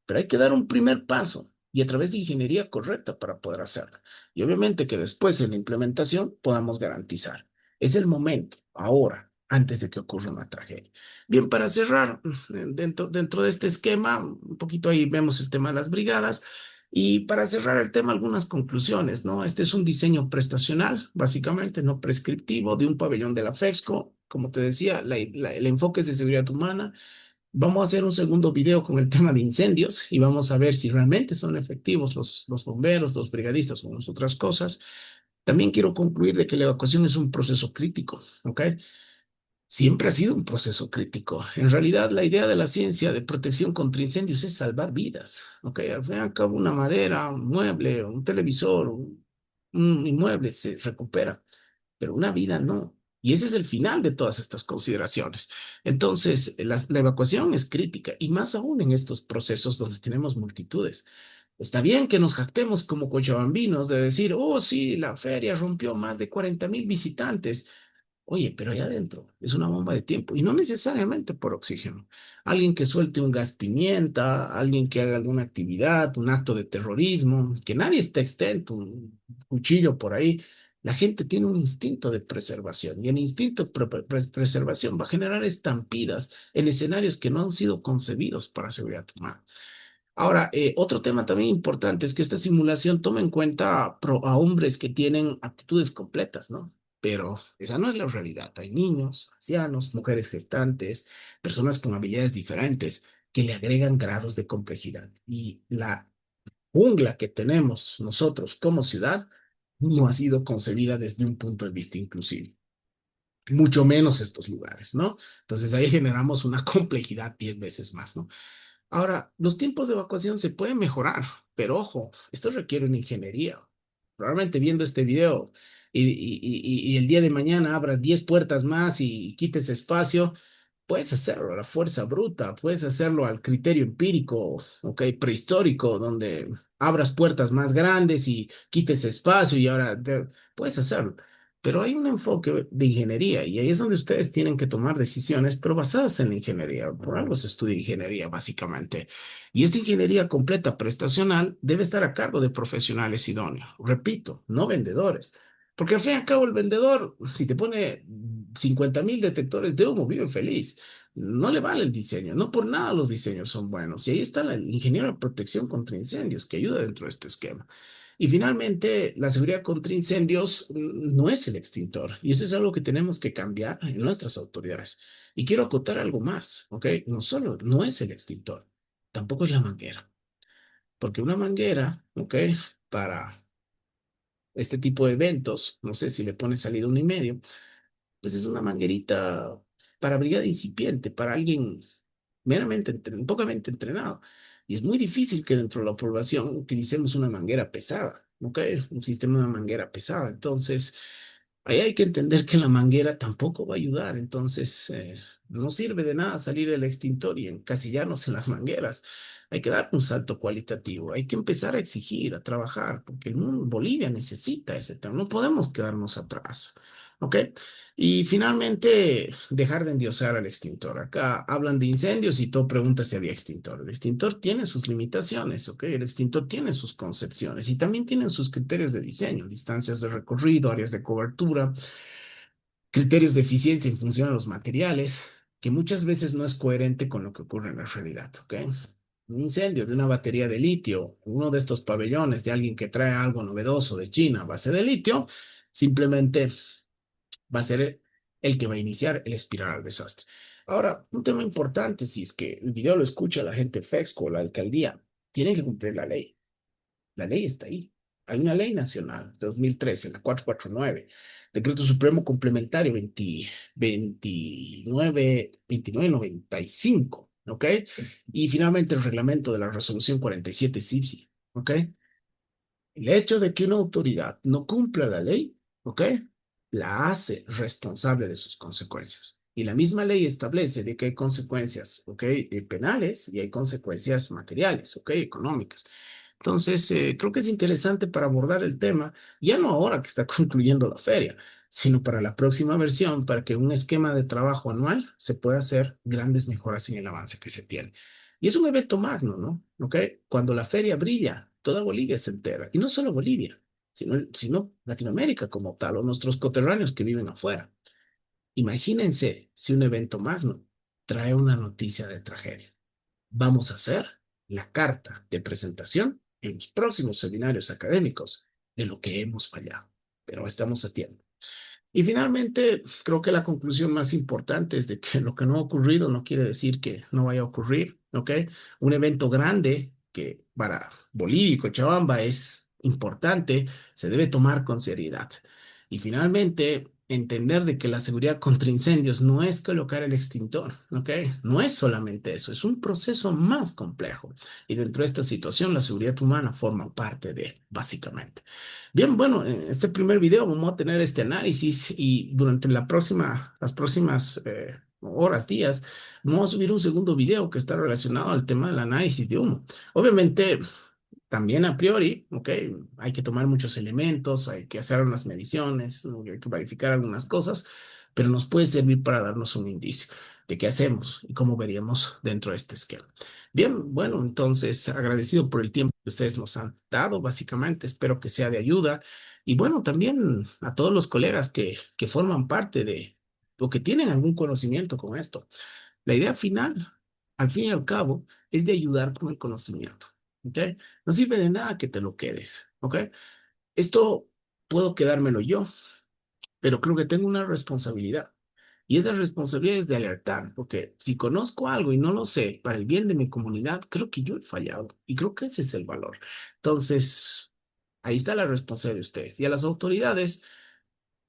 pero hay que dar un primer paso y a través de ingeniería correcta para poder hacerlo. Y obviamente que después en la implementación podamos garantizar. Es el momento, ahora, antes de que ocurra una tragedia. Bien, para cerrar, dentro de este esquema, un poquito ahí vemos el tema de las brigadas. Y para cerrar el tema, algunas conclusiones, ¿no? Este es un diseño prestacional, básicamente, no prescriptivo, de un pabellón de la FEXCO. Como te decía, el enfoque es de seguridad humana. Vamos a hacer un segundo video con el tema de incendios y vamos a ver si realmente son efectivos los bomberos, los brigadistas o las otras cosas. También quiero concluir de que la evacuación es un proceso crítico, ¿ok? Siempre ha sido un proceso crítico. En realidad, la idea de la ciencia de protección contra incendios es salvar vidas, ¿ok? Al fin y al cabo, una madera, un mueble, un televisor, un inmueble se recupera, pero una vida no. Y ese es el final de todas estas consideraciones. Entonces, la evacuación es crítica y más aún en estos procesos donde tenemos multitudes. Está bien que nos jactemos como cochabambinos de decir, oh, sí, la feria rompió más de 40.000 visitantes. Oye, pero allá adentro es una bomba de tiempo y no necesariamente por oxígeno. Alguien que suelte un gas pimienta, alguien que haga alguna actividad, un acto de terrorismo, que nadie está exento, un cuchillo por ahí. La gente tiene un instinto de preservación y el instinto de preservación va a generar estampidas en escenarios que no han sido concebidos para seguridad humana. Ahora, otro tema también importante es que esta simulación toma en cuenta a hombres que tienen aptitudes completas, ¿no? Pero esa no es la realidad. Hay niños, ancianos, mujeres gestantes, personas con habilidades diferentes que le agregan grados de complejidad. Y la jungla que tenemos nosotros como ciudad no ha sido concebida desde un punto de vista inclusivo, mucho menos estos lugares, ¿no? Entonces ahí generamos una complejidad 10 veces más, ¿no? Ahora, los tiempos de evacuación se pueden mejorar, pero ojo, esto requiere una ingeniería. Probablemente viendo este video y el día de mañana abras 10 puertas más y quites espacio, puedes hacerlo a la fuerza bruta, puedes hacerlo al criterio empírico, ok, prehistórico, donde abras puertas más grandes y quites espacio y ahora puedes hacerlo. Pero hay un enfoque de ingeniería y ahí es donde ustedes tienen que tomar decisiones, pero basadas en la ingeniería. Por algo se estudia ingeniería, básicamente. Y esta ingeniería completa prestacional debe estar a cargo de profesionales idóneos. Repito, no vendedores. Porque al fin y al cabo el vendedor, si te pone 50.000 detectores de humo, vive feliz. No le vale el diseño, no por nada los diseños son buenos. Y ahí está el ingeniero de protección contra incendios que ayuda dentro de este esquema. Y finalmente, la seguridad contra incendios no es el extintor. Y eso es algo que tenemos que cambiar en nuestras autoridades. Y quiero acotar algo más, ¿ok? No solo, no es el extintor, tampoco es la manguera. Porque una manguera, ¿ok? Para este tipo de eventos, no sé si le pones salida 1,5, pues es una manguerita para brigada incipiente, para alguien pocamente entrenado. Y es muy difícil que dentro de la población utilicemos una manguera pesada, ¿ok? Un sistema de manguera pesada. Entonces, ahí hay que entender que la manguera tampoco va a ayudar. Entonces, no sirve de nada salir del extintor y encasillarnos en las mangueras. Hay que dar un salto cualitativo, hay que empezar a exigir, a trabajar, porque el mundo, Bolivia necesita ese tema, no podemos quedarnos atrás. ¿Ok? Y finalmente, dejar de endiosar al extintor. Acá hablan de incendios y todo pregunta si había extintor. El extintor tiene sus limitaciones, ¿ok? El extintor tiene sus concepciones y también tienen sus criterios de diseño, distancias de recorrido, áreas de cobertura, criterios de eficiencia en función de los materiales, que muchas veces no es coherente con lo que ocurre en la realidad, ¿ok? Un incendio de una batería de litio, uno de estos pabellones de alguien que trae algo novedoso de China a base de litio, simplemente va a ser el que va a iniciar el espiral al desastre. Ahora, un tema importante, si es que el video lo escucha la gente FEXCO, la alcaldía, tienen que cumplir la ley. La ley está ahí. Hay una ley nacional de 2013, la 449, Decreto Supremo Complementario 2995, ¿ok? Y finalmente el reglamento de la resolución 47 CIPSI, ¿ok? El hecho de que una autoridad no cumpla la ley, ¿ok? La hace responsable de sus consecuencias. Y la misma ley establece de que hay consecuencias, ¿ok? Penales y hay consecuencias materiales, ¿ok? Económicas. Entonces, creo que es interesante para abordar el tema, ya no ahora que está concluyendo la feria, sino para la próxima versión, para que un esquema de trabajo anual se pueda hacer grandes mejoras en el avance que se tiene. Y es un evento magno, ¿no? ¿Ok? Cuando la feria brilla, toda Bolivia se entera. Y no solo Bolivia, sino Latinoamérica como tal, o nuestros coterráneos que viven afuera. Imagínense si un evento magno trae una noticia de tragedia. Vamos a hacer la carta de presentación en los próximos seminarios académicos de lo que hemos fallado. Pero estamos a tiempo. Y finalmente, creo que la conclusión más importante es de que lo que no ha ocurrido no quiere decir que no vaya a ocurrir, ¿ok? Un evento grande que para Bolivia y Cochabamba es importante, se debe tomar con seriedad. Y finalmente, entender de que la seguridad contra incendios no es colocar el extintor, ¿ok? No es solamente eso, es un proceso más complejo. Y dentro de esta situación, la seguridad humana forma parte de, básicamente. Bien, bueno, en este primer video vamos a tener este análisis y durante las próximas horas, días, vamos a subir un segundo video que está relacionado al tema del análisis de humo. Obviamente, también a priori, ¿ok? Hay que tomar muchos elementos, hay que hacer unas mediciones, ¿no? Hay que verificar algunas cosas, pero nos puede servir para darnos un indicio de qué hacemos y cómo veríamos dentro de este esquema. Bien, bueno, entonces agradecido por el tiempo que ustedes nos han dado, básicamente, espero que sea de ayuda. Y bueno, también a todos los colegas que forman parte de o que tienen algún conocimiento con esto. La idea final, al fin y al cabo, es de ayudar con el conocimiento. ¿Ok? No sirve de nada que te lo quedes. ¿Ok? Esto puedo quedármelo yo, pero creo que tengo una responsabilidad. Y esa responsabilidad es de alertar, porque si conozco algo y no lo sé para el bien de mi comunidad, creo que yo he fallado y creo que ese es el valor. Entonces, ahí está la responsabilidad de ustedes. Y a las autoridades,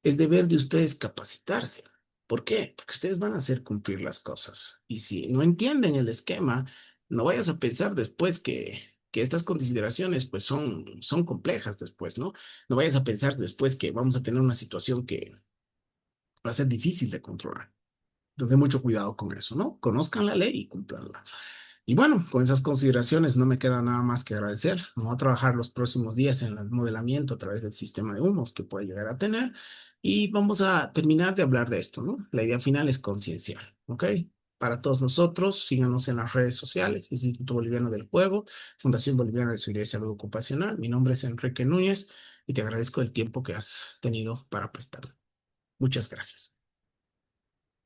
es deber de ustedes capacitarse. ¿Por qué? Porque ustedes van a hacer cumplir las cosas. Y si no entienden el esquema, no vayas a pensar después que estas consideraciones pues son complejas después, ¿no? No vayas a pensar después que vamos a tener una situación que va a ser difícil de controlar. Entonces, mucho cuidado con eso, ¿no? Conozcan la ley y cumplanla. Y bueno, con esas consideraciones no me queda nada más que agradecer. Vamos a trabajar los próximos días en el modelamiento a través del sistema de humos que puede llegar a tener y vamos a terminar de hablar de esto, ¿no? La idea final es concienciar, ¿ok? Para todos nosotros, síganos en las redes sociales, Instituto Boliviano del Juego, Fundación Boliviana de Seguridad y Salud Ocupacional. Mi nombre es Enrique Núñez y te agradezco el tiempo que has tenido para prestarme. Muchas gracias.